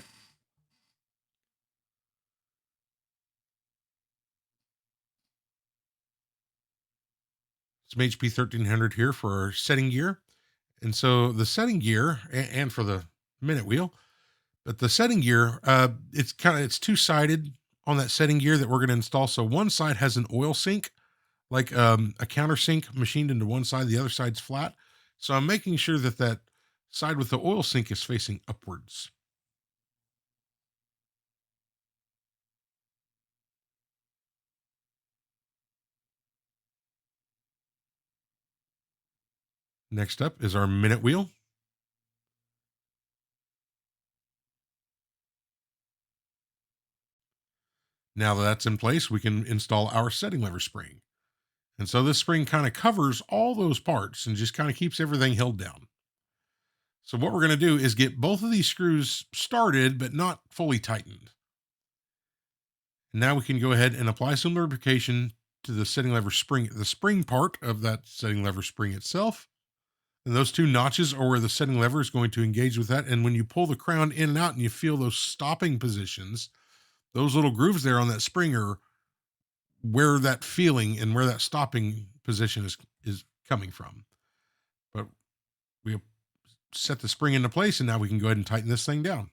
Some HP 1300 here for our setting gear. And so the setting gear and for the minute wheel, but the setting gear, it's two-sided on that setting gear that we're going to install. So one side has an oil sink, like a countersink machined into one side, the other side's flat. So I'm making sure that that side with the oil sink is facing upwards. Next up is our minute wheel. Now that that's in place, we can install our setting lever spring. And so this spring kind of covers all those parts and just kind of keeps everything held down. So what we're going to do is get both of these screws started, but not fully tightened. Now we can go ahead and apply some lubrication to the setting lever spring, the spring part of that setting lever spring itself. And those two notches are where the setting lever is going to engage with that. And when you pull the crown in and out and you feel those stopping positions, those little grooves there on that spring are where that feeling and where that stopping position is coming from. But we set the spring into place, and now we can go ahead and tighten this thing down.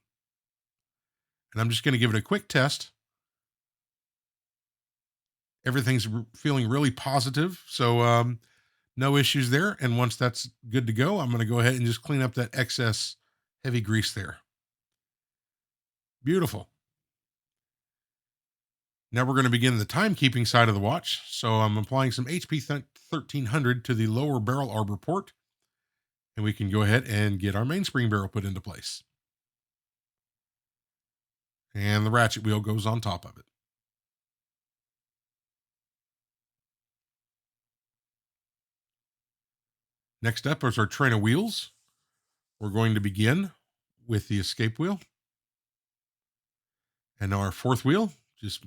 And I'm just going to give it a quick test. Everything's feeling really positive, so no issues there. And once that's good to go, I'm going to go ahead and just clean up that excess heavy grease there. Beautiful. Now we're going to begin the timekeeping side of the watch. So I'm applying some HP 1300 to the lower barrel arbor port, and we can go ahead and get our mainspring barrel put into place. And the ratchet wheel goes on top of it. Next up is our train of wheels. We're going to begin with the escape wheel. And our fourth wheel, just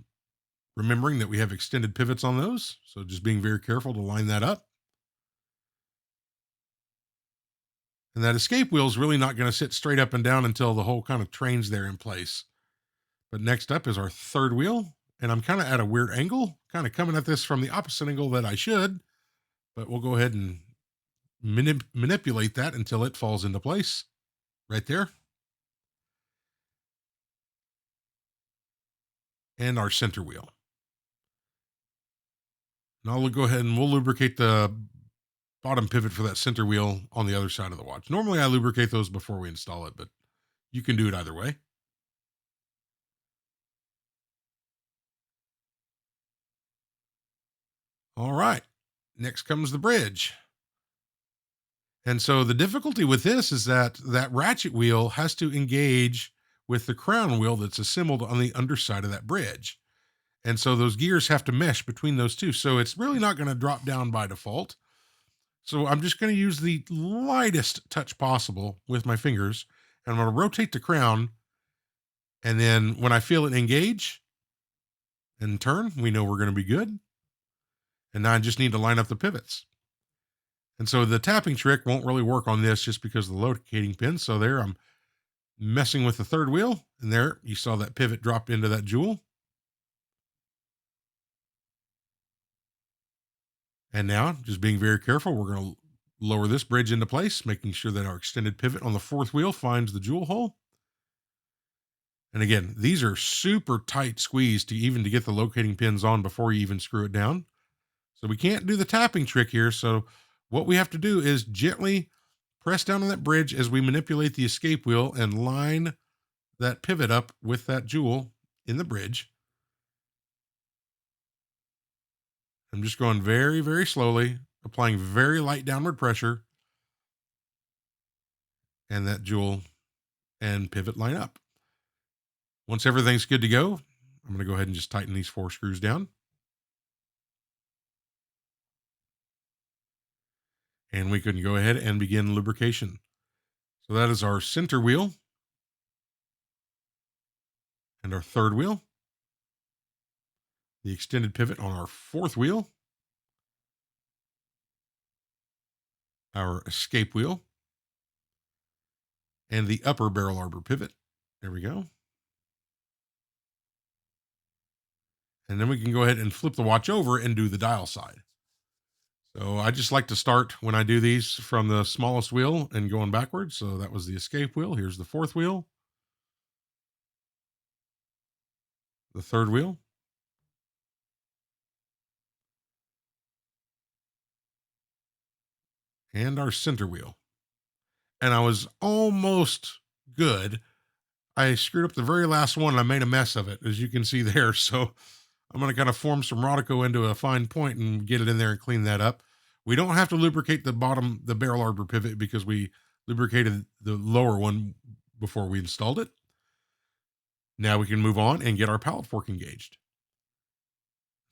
remembering that we have extended pivots on those. So just being very careful to line that up. And that escape wheel is really not going to sit straight up and down until the whole kind of train's there in place. But next up is our third wheel. And I'm kind of at a weird angle, kind of coming at this from the opposite angle that I should. But we'll go ahead and manipulate that until it falls into place right there. And our center wheel. Now we'll go ahead and we'll lubricate the bottom pivot for that center wheel on the other side of the watch. Normally I lubricate those before we install it, but you can do it either way. All right. Next comes the bridge. And so the difficulty with this is that that ratchet wheel has to engage with the crown wheel that's assembled on the underside of that bridge. And so those gears have to mesh between those two. So it's really not going to drop down by default. So I'm just going to use the lightest touch possible with my fingers. And I'm going to rotate the crown. And then when I feel it engage and turn, we know we're going to be good. And now I just need to line up the pivots. And so the tapping trick won't really work on this just because of the locating pin. So there I'm messing with the third wheel. And there you saw that pivot drop into that jewel. And now, just being very careful, we're going to lower this bridge into place, making sure that our extended pivot on the fourth wheel finds the jewel hole. And again, these are super tight squeezed to even to get the locating pins on before you even screw it down. So we can't do the tapping trick here. So what we have to do is gently press down on that bridge as we manipulate the escape wheel and line that pivot up with that jewel in the bridge. I'm just going very, very slowly, applying very light downward pressure, and that jewel and pivot line up. Once everything's good to go, I'm going to go ahead and just tighten these 4 screws down. And we can go ahead and begin lubrication. So that is our center wheel and our third wheel, the extended pivot on our fourth wheel, our escape wheel, and the upper barrel arbor pivot. There we go. And then we can go ahead and flip the watch over and do the dial side. So I just like to start when I do these from the smallest wheel and going backwards. So that was the escape wheel. Here's the fourth wheel, the third wheel, and our center wheel. And I was almost good. I screwed up the very last one and I made a mess of it, as you can see there. So I'm going to kind of form some Rodico into a fine point and get it in there and clean that up. We don't have to lubricate the bottom, the barrel arbor pivot, because we lubricated the lower one before we installed it. Now we can move on and get our pallet fork engaged.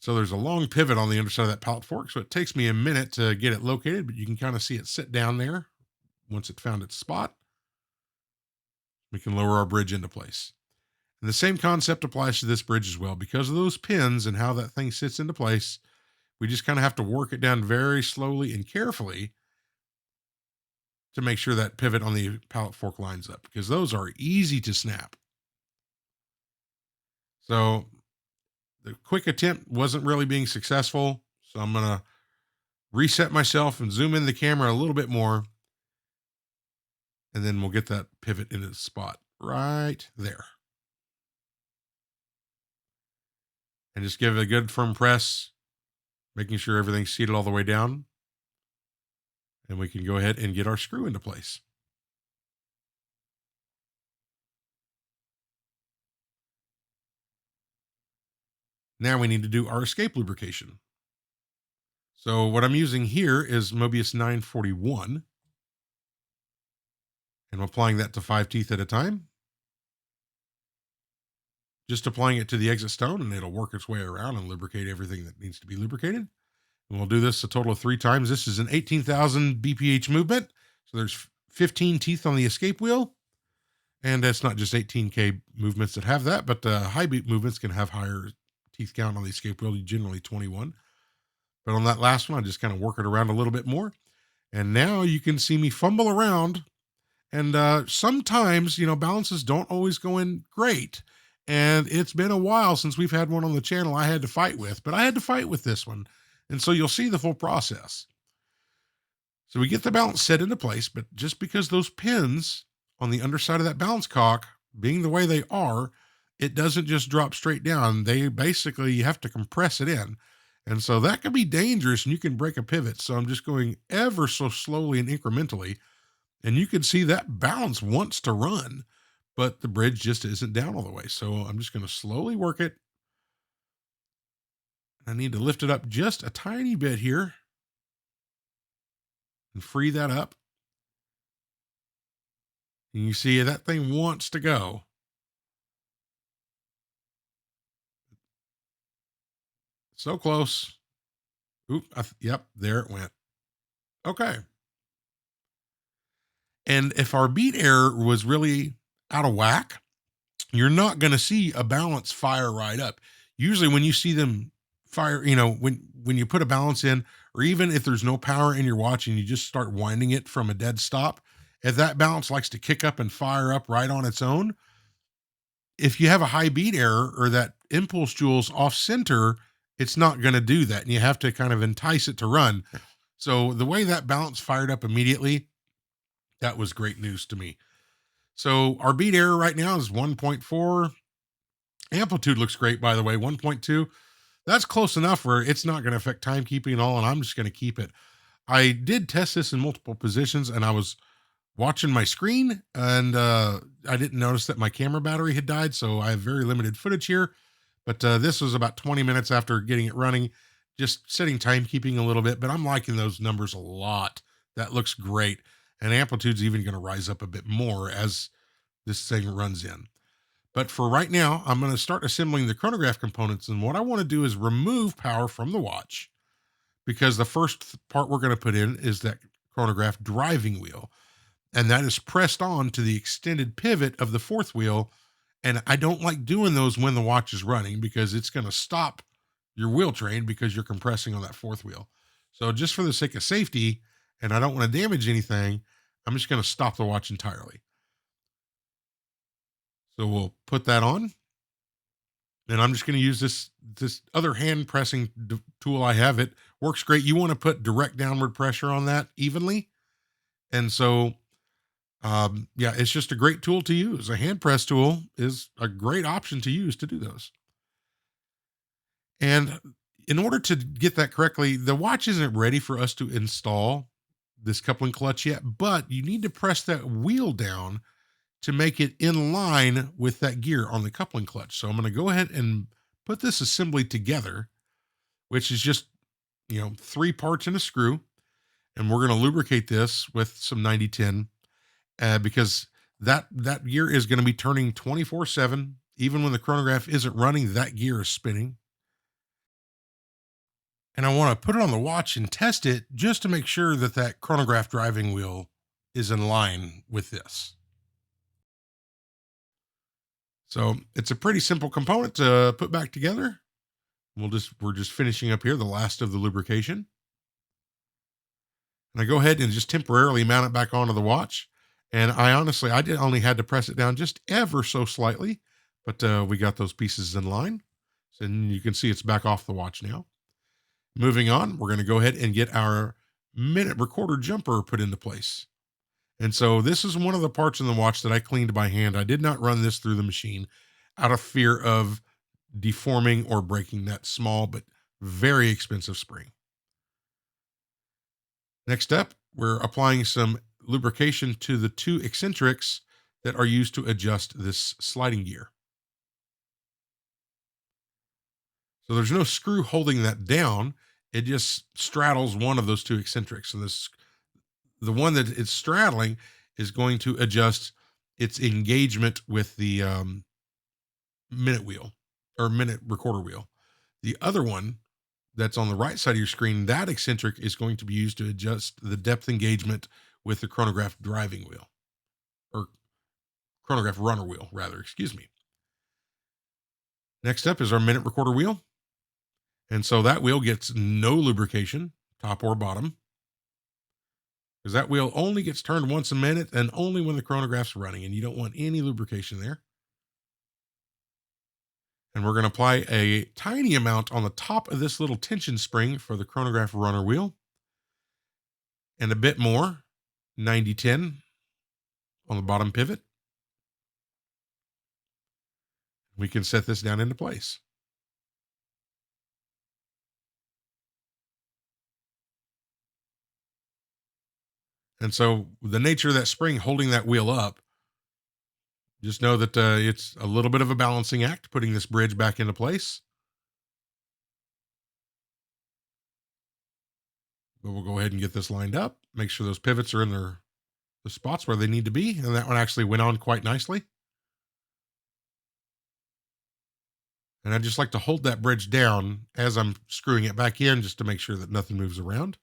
So there's a long pivot on the underside of that pallet fork. So it takes me a minute to get it located, but you can kind of see it sit down there. Once it found its spot, we can lower our bridge into place. And the same concept applies to this bridge as well. Because of those pins and how that thing sits into place, we just kind of have to work it down very slowly and carefully to make sure that pivot on the pallet fork lines up, because those are easy to snap. So the quick attempt wasn't really being successful. So I'm going to reset myself and zoom in the camera a little bit more. And then we'll get that pivot into the spot right there. And just give it a good firm press, making sure everything's seated all the way down. And we can go ahead and get our screw into place. Now we need to do our escape lubrication. So what I'm using here is Mobius 941. And I'm applying that to 5 teeth at a time. Just applying it to the exit stone, and it'll work its way around and lubricate everything that needs to be lubricated. And we'll do this a total of 3 times. This is an 18,000 BPH movement. So there's 15 teeth on the escape wheel. And that's not just 18K movements that have that, but high beat movements can have higher teeth count on the escape wheel, generally 21. But on that last one, I just kind of work it around a little bit more. And now you can see me fumble around. And sometimes, balances don't always go in great. And it's been a while since we've had one on the channel I had to fight with, but I had to fight with this one. And so you'll see the full process. So we get the balance set into place, but just because those pins on the underside of that balance cock, being the way they are, it doesn't just drop straight down. They basically, you have to compress it in. And so that can be dangerous and you can break a pivot. So I'm just going ever so slowly and incrementally. And you can see that balance wants to run, but the bridge just isn't down all the way. So I'm just going to slowly work it. I need to lift it up just a tiny bit here and free that up. And you see that thing wants to go. So close. Oop, yep, there it went. Okay. And if our beat error was really out of whack, you're not going to see a balance fire right up. Usually when you see them fire, when you put a balance in, or even if there's no power in your watch and you just start winding it from a dead stop, if that balance likes to kick up and fire up right on its own, if you have a high beat error or that impulse jewel's off center, it's not going to do that. And you have to kind of entice it to run. So the way that balance fired up immediately, that was great news to me. So our beat error right now is 1.4. Amplitude looks great, by the way, 1.2. That's close enough where it's not going to affect timekeeping at all, and I'm just going to keep it. I did test this in multiple positions, and I was watching my screen, and I didn't notice that my camera battery had died, so I have very limited footage here. But this was about 20 minutes after getting it running, just setting timekeeping a little bit. But I'm liking those numbers a lot. That looks great, and amplitude's even going to rise up a bit more as this thing runs in. But for right now, I'm going to start assembling the chronograph components. And what I want to do is remove power from the watch, because the first part we're going to put in is that chronograph driving wheel. And that is pressed on to the extended pivot of the fourth wheel. And I don't like doing those when the watch is running, because it's going to stop your wheel train because you're compressing on that fourth wheel. So just for the sake of safety, and I don't want to damage anything, I'm just going to stop the watch entirely. So we'll put that on, and I'm just going to use this other hand pressing tool I have. It works great. You want to put direct downward pressure on that evenly, and so yeah, it's just a great tool to use. A hand press tool is a great option to use to do those. And in order to get that correctly, the watch isn't ready for us to install this coupling clutch yet, but you need to press that wheel down to make it in line with that gear on the coupling clutch. So I'm going to go ahead and put this assembly together, which is just, 3 parts in a screw. And we're going to lubricate this with some 9010, because that gear is going to be turning 24/7. Even when the chronograph isn't running, that gear is spinning. And I want to put it on the watch and test it just to make sure that that chronograph driving wheel is in line with this. So it's a pretty simple component to put back together. We're just finishing up here the last of the lubrication. And I go ahead and just temporarily mount it back onto the watch. And I did only had to press it down just ever so slightly, but we got those pieces in line. So you can see it's back off the watch now. Moving on, we're going to go ahead and get our minute recorder jumper put into place. And so this is one of the parts in the watch that I cleaned by hand. I did not run this through the machine out of fear of deforming or breaking that small but very expensive spring. Next up, we're applying some lubrication to the 2 eccentrics that are used to adjust this sliding gear. So there's no screw holding that down. It just straddles one of those 2 eccentrics. And the one that it's straddling is going to adjust its engagement with the minute wheel or minute recorder wheel. The other one that's on the right side of your screen, that eccentric is going to be used to adjust the depth engagement with the chronograph driving wheel, or chronograph runner wheel, rather, excuse me. Next up is our minute recorder wheel. And so that wheel gets no lubrication, top or bottom, because that wheel only gets turned once a minute and only when the chronograph's running, and you don't want any lubrication there. And we're going to apply a tiny amount on the top of this little tension spring for the chronograph runner wheel, and a bit more, 9010, on the bottom pivot. We can set this down into place. And so the nature of that spring holding that wheel up, just know that it's a little bit of a balancing act, putting this bridge back into place. But we'll go ahead and get this lined up, make sure those pivots are in the spots where they need to be. And that one actually went on quite nicely. And I just like to hold that bridge down as I'm screwing it back in, just to make sure that nothing moves around.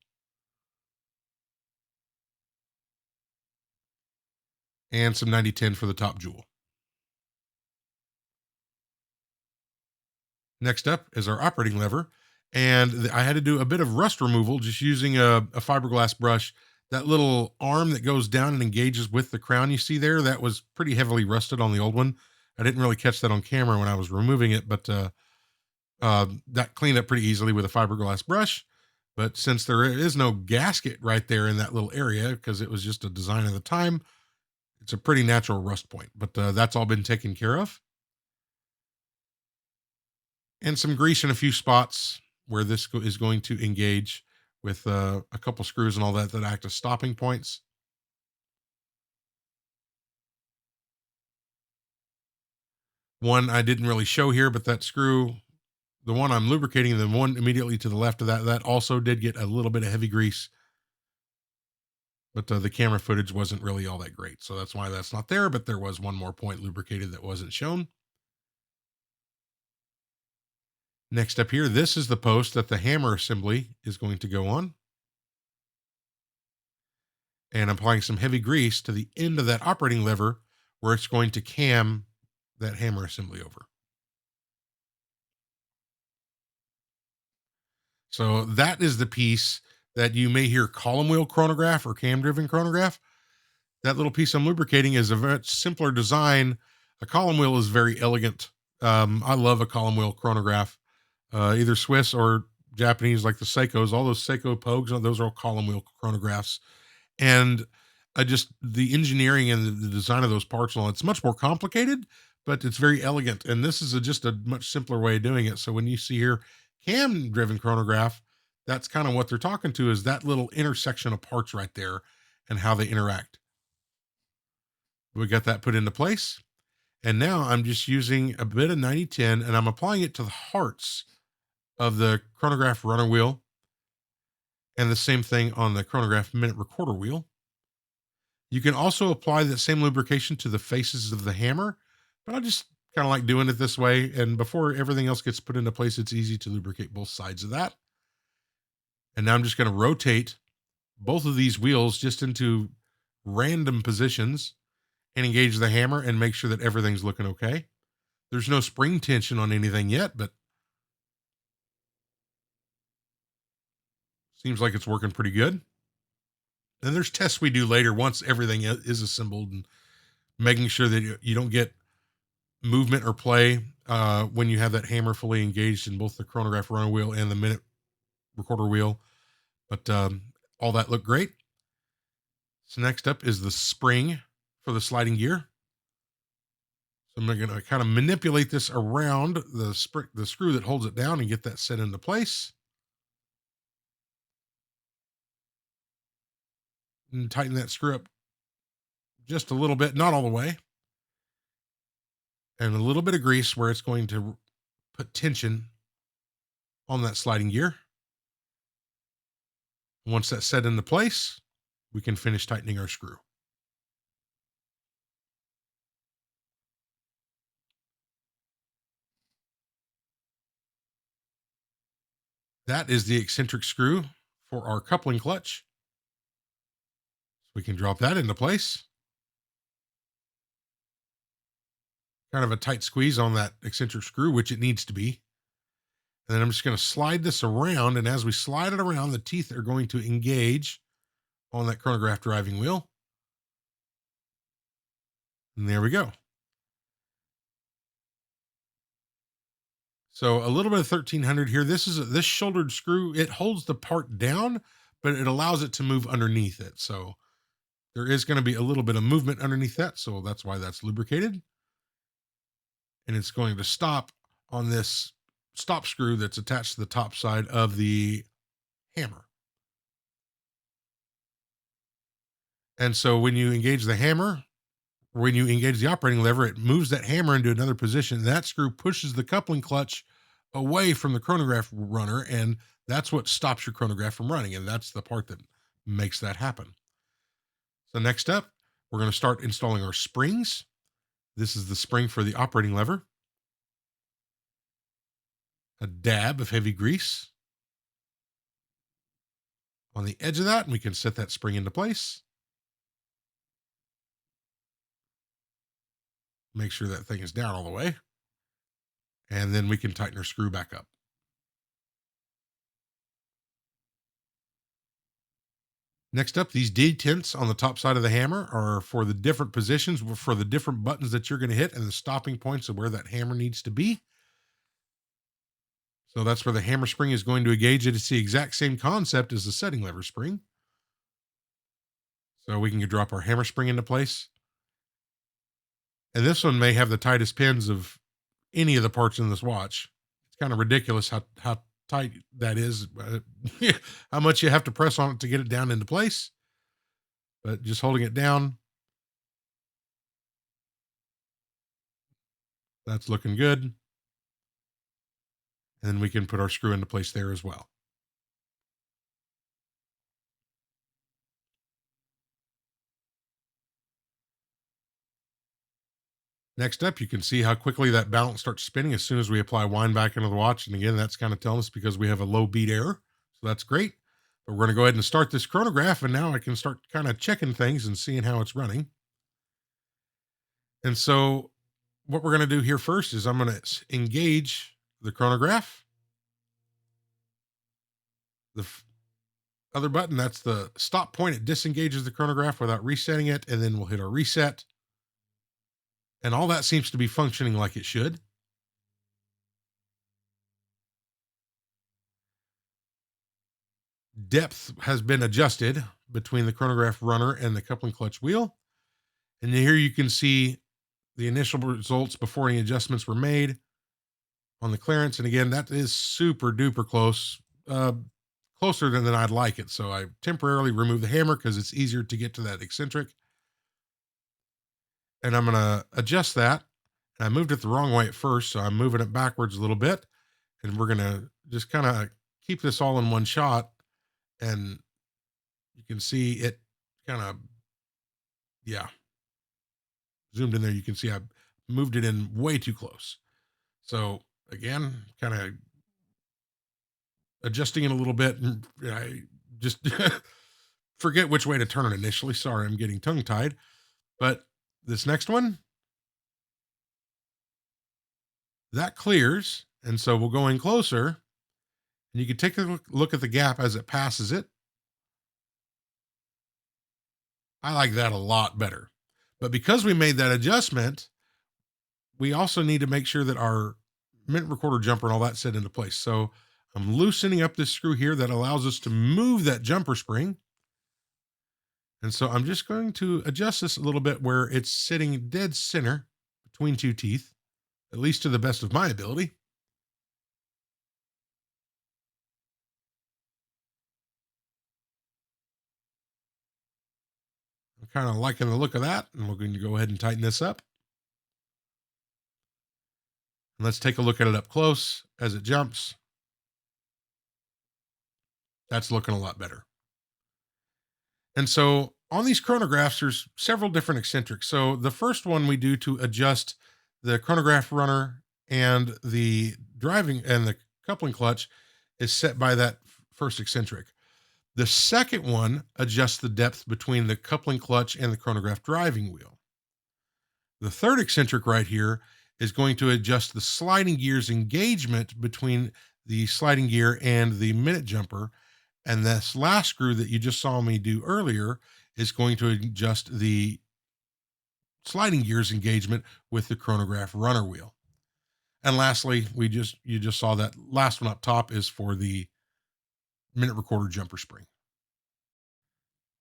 And some 9010 for the top jewel. Next up is our operating lever. And I had to do a bit of rust removal just using a fiberglass brush. That little arm that goes down and engages with the crown you see there, that was pretty heavily rusted on the old one. I didn't really catch that on camera when I was removing it, but that cleaned up pretty easily with a fiberglass brush. But since there is no gasket right there in that little area, because it was just a design of the time, it's a pretty natural rust point. But that's all been taken care of. And some grease in a few spots where this is going to engage with a couple screws and all that that act as stopping points. One I didn't really show here, but that screw, the one I'm lubricating, the one immediately to the left of that, that also did get a little bit of heavy grease, but the camera footage wasn't really all that great. So that's why that's not there, but there was one more point lubricated that wasn't shown. Next up here, this is the post that the hammer assembly is going to go on. And I'm applying some heavy grease to the end of that operating lever where it's going to cam that hammer assembly over. So that is the piece that you may hear column wheel chronograph or cam driven chronograph. That little piece I'm lubricating is a much simpler design. A column wheel is very elegant. I love a column wheel chronograph, either Swiss or Japanese, like the Seikos. All those Seiko Pogues, those are all column wheel chronographs. And I just, the engineering and the design of those parts, and all, it's much more complicated, but it's very elegant. And this is just a much simpler way of doing it. So when you see here cam driven chronograph, that's kind of what they're talking to, is that little intersection of parts right there and how they interact. We got that put into place. And now I'm just using a bit of 9010 and I'm applying it to the hearts of the chronograph runner wheel, and the same thing on the chronograph minute recorder wheel. You can also apply that same lubrication to the faces of the hammer, but I just kind of like doing it this way. And before everything else gets put into place, it's easy to lubricate both sides of that. And now I'm just going to rotate both of these wheels just into random positions and engage the hammer and make sure that everything's looking okay. There's no spring tension on anything yet, but seems like it's working pretty good. And there's tests we do later once everything is assembled, and making sure that you don't get movement or play when you have that hammer fully engaged in both the chronograph runner wheel and the minute recorder wheel. But all that looked great. So next up is the spring for the sliding gear. So I'm going to kind of manipulate this around the screw that holds it down and get that set into place. And tighten that screw up just a little bit, not all the way. And a little bit of grease where it's going to put tension on that sliding gear. Once that's set into place, we can finish tightening our screw. That is the eccentric screw for our coupling clutch. So we can drop that into place. Kind of a tight squeeze on that eccentric screw, which it needs to be. And then I'm just going to slide this around. And as we slide it around, the teeth are going to engage on that chronograph driving wheel. And there we go. So a little bit of 1300 here. This shouldered screw. It holds the part down, but it allows it to move underneath it. So there is going to be a little bit of movement underneath that. So that's why that's lubricated. And it's going to stop on this stop screw that's attached to the top side of the hammer. And so when you engage the hammer, when you engage the operating lever, it moves that hammer into another position. That screw pushes the coupling clutch away from the chronograph runner, and that's what stops your chronograph from running. And that's the part that makes that happen. So next up, we're going to start installing our springs. This is the spring for the operating lever. A dab of heavy grease on the edge of that, and we can set that spring into place. Make sure that thing is down all the way. And then we can tighten our screw back up. Next up, these detents on the top side of the hammer are for the different positions, for the different buttons that you're going to hit and the stopping points of where that hammer needs to be. So that's where the hammer spring is going to engage it. It's the exact same concept as the setting lever spring. So we can drop our hammer spring into place. And this one may have the tightest pins of any of the parts in this watch. It's kind of ridiculous how tight that is, how much you have to press on it to get it down into place. But just holding it down, that's looking good. And then we can put our screw into place there as well. Next up, you can see how quickly that balance starts spinning as soon as we apply wind back into the watch. And again, that's kind of telling us because we have a low beat error. So that's great. But we're going to go ahead and start this chronograph. And now I can start kind of checking things and seeing how it's running. And so what we're going to do here first is I'm going to engage the chronograph. The other button, that's the stop point. It disengages the chronograph without resetting it. And then we'll hit our reset. And all that seems to be functioning like it should. Depth has been adjusted between the chronograph runner and the coupling clutch wheel. And here you can see the initial results before any adjustments were made on the clearance. And again, that is super duper close, closer than I'd like it. So I temporarily remove the hammer because it's easier to get to that eccentric. And I'm going to adjust that. And I moved it the wrong way at first, so I'm moving it backwards a little bit. And we're going to just kind of keep this all in one shot. And you can see it kind of, yeah, zoomed in there. You can see I moved it in way too close. So again, kind of adjusting it a little bit. And I just forget which way to turn it initially. Sorry, I'm getting tongue tied. But this next one, that clears. And so we'll go in closer and you can take a look at the gap as it passes it. I like that a lot better. But because we made that adjustment, we also need to make sure that our minute recorder jumper and all that set into place. So I'm loosening up this screw here that allows us to move that jumper spring. And so I'm just going to adjust this a little bit where it's sitting dead center between two teeth, at least to the best of my ability. I'm kind of liking the look of that, and we're going to go ahead and tighten this up. And let's take a look at it up close as it jumps. That's looking a lot better. And so on these chronographs, there's several different eccentrics. So the first one we do to adjust the chronograph runner and the driving and the coupling clutch is set by that first eccentric. The second one adjusts the depth between the coupling clutch and the chronograph driving wheel. The third eccentric right here is going to adjust the sliding gear's engagement between the sliding gear and the minute jumper. And this last screw that you just saw me do earlier is going to adjust the sliding gear's engagement with the chronograph runner wheel. And lastly, you just saw that last one up top is for the minute recorder jumper spring.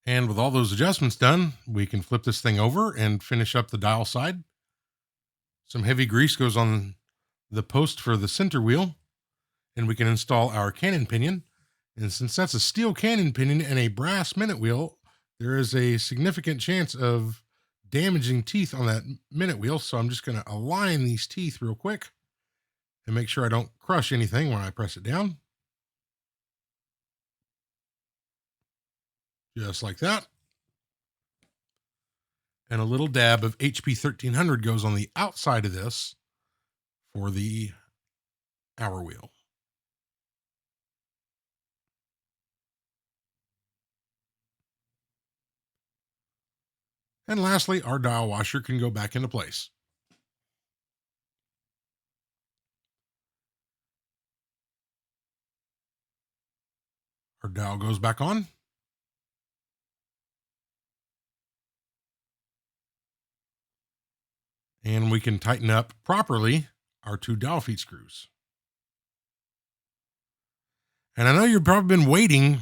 And with all those adjustments done, we can flip this thing over and finish up the dial side. Some heavy grease goes on the post for the center wheel, and we can install our cannon pinion. And since that's a steel cannon pinion and a brass minute wheel, there is a significant chance of damaging teeth on that minute wheel. So I'm just going to align these teeth real quick and make sure I don't crush anything when I press it down. Just like that. And a little dab of HP 1300 goes on the outside of this for the hour wheel. And lastly, our dial washer can go back into place. Our dial goes back on. And we can tighten up properly our two dial feet screws. And I know you've probably been waiting.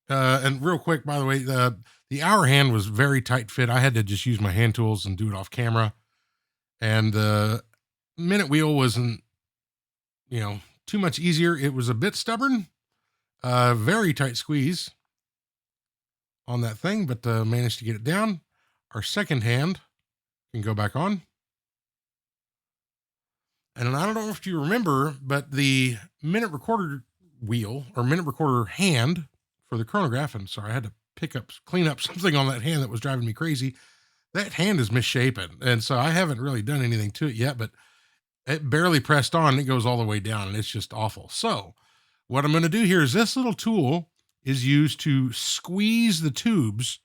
And real quick, by the way, the hour hand was very tight fit. I had to just use my hand tools and do it off camera. And the minute wheel wasn't, too much easier. It was a bit stubborn, very tight squeeze on that thing, but managed to get it down. Our second hand can go back on. And I don't know if you remember, but the minute recorder wheel or minute recorder hand for the chronograph, and sorry, I had to clean up something on that hand that was driving me crazy. That hand is misshapen. And so I haven't really done anything to it yet, but it barely pressed on and it goes all the way down and it's just awful. So what I'm going to do here is this little tool is used to squeeze the tubes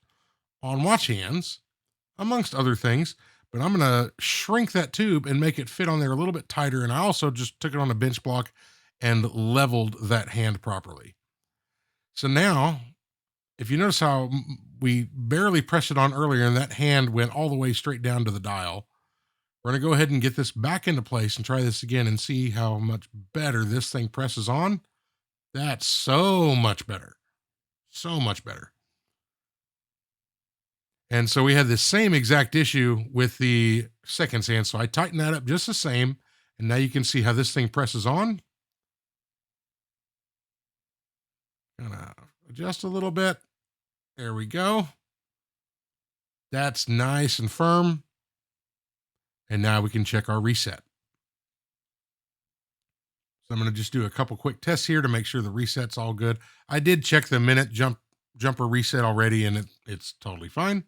on watch hands, amongst other things, but I'm going to shrink that tube and make it fit on there a little bit tighter. And I also just took it on a bench block and leveled that hand properly. So now, if you notice how we barely pressed it on earlier and that hand went all the way straight down to the dial, we're going to go ahead and get this back into place and try this again and see how much better this thing presses on. That's so much better. So much better. And so we had the same exact issue with the second sand. So I tightened that up just the same. And now you can see how this thing presses on. Gonna adjust a little bit. There we go. That's nice and firm. And now we can check our reset. So I'm going to just do a couple quick tests here to make sure the reset's all good. I did check the minute jumper reset already, and it's totally fine.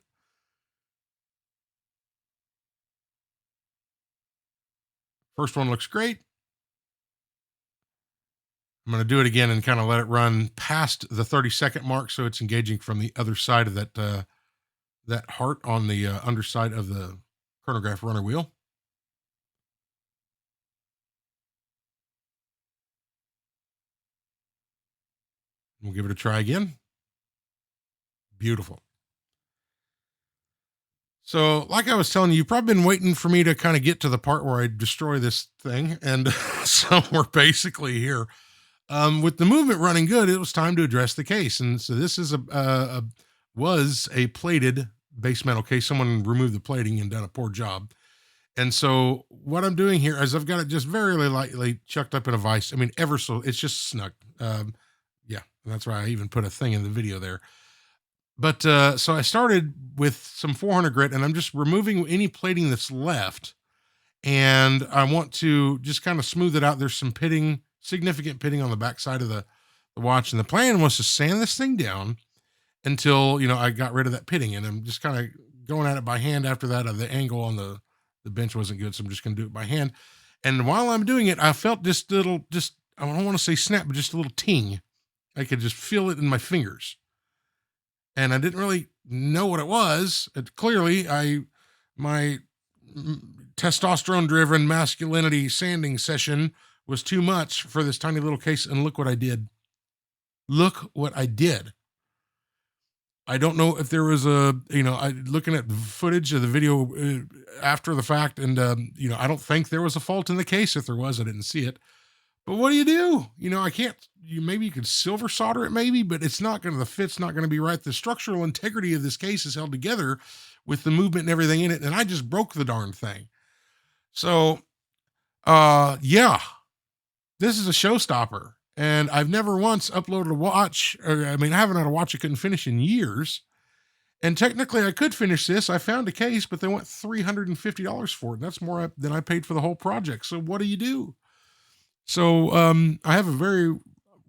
First one looks great. I'm going to do it again and kind of let it run past the 30-second mark so it's engaging from the other side of that heart on the underside of the chronograph runner wheel. We'll give it a try again. Beautiful. So, like I was telling you, you've probably been waiting for me to kind of get to the part where I destroy this thing. And so we're basically here. With the movement running good, it was time to address the case. And so this is was a plated base metal case. Someone removed the plating and done a poor job. And so what I'm doing here is I've got it just very lightly chucked up in a vise. I mean, ever so, it's just snug. Yeah, that's why I even put a thing in the video there. But so I started with some 400 grit and I'm just removing any plating that's left. And I want to just kind of smooth it out. There's some pitting, significant pitting on the backside of the watch. And the plan was to sand this thing down until, I got rid of that pitting. And I'm just kind of going at it by hand after that. The angle on the bench wasn't good. So I'm just going to do it by hand. And while I'm doing it, I felt this little, I don't want to say snap, but just a little ting. I could just feel it in my fingers. And I didn't really know what it was. Clearly, my testosterone-driven masculinity sanding session was too much for this tiny little case. And look what I did. Look what I did. I don't know if there was looking at footage of the video after the fact, and I don't think there was a fault in the case. If there was, I didn't see it. But what do? I can't, maybe you could silver solder it maybe, but it's not going to, the fit's not going to be right. The structural integrity of this case is held together with the movement and everything in it. And I just broke the darn thing. So, yeah, this is a showstopper. And I've never once uploaded a watch. I haven't had a watch I couldn't finish in years. And technically I could finish this. I found a case, but they want $350 for it. That's more than I paid for the whole project. So what do? So I have a very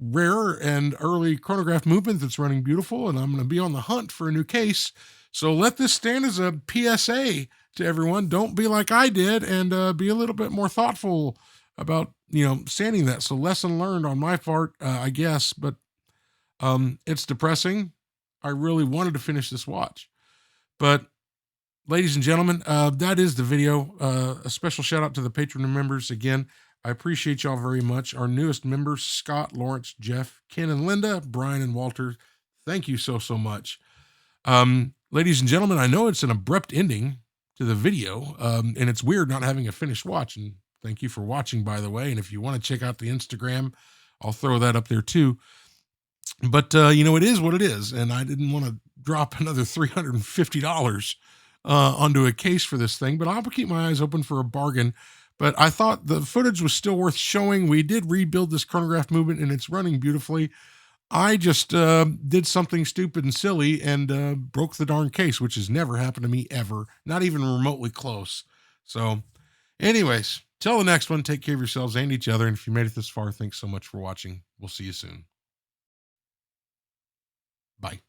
rare and early chronograph movement that's running beautiful, and I'm going to be on the hunt for a new case. So let this stand as a PSA to everyone. Don't be like I did, and be a little bit more thoughtful about, sanding that. So lesson learned on my part, I guess, but it's depressing. I really wanted to finish this watch. But ladies and gentlemen, that is the video. A special shout out to the Patreon members again. I appreciate y'all very much. Our newest members, Scott, Lawrence, Jeff, Ken, and Linda, Brian, and Walter. Thank you so much. Ladies and gentlemen, I know it's an abrupt ending to the video, and it's weird not having a finished watch. And thank you for watching, by the way. And if you want to check out the Instagram, I'll throw that up there too. But it is what it is, and I didn't want to drop another $350 onto a case for this thing. But I'll keep my eyes open for a bargain. But I thought the footage was still worth showing. We did rebuild this chronograph movement, and it's running beautifully. I just did something stupid and silly and broke the darn case, which has never happened to me ever, not even remotely close. So, anyways, till the next one, take care of yourselves and each other. And if you made it this far, thanks so much for watching. We'll see you soon. Bye.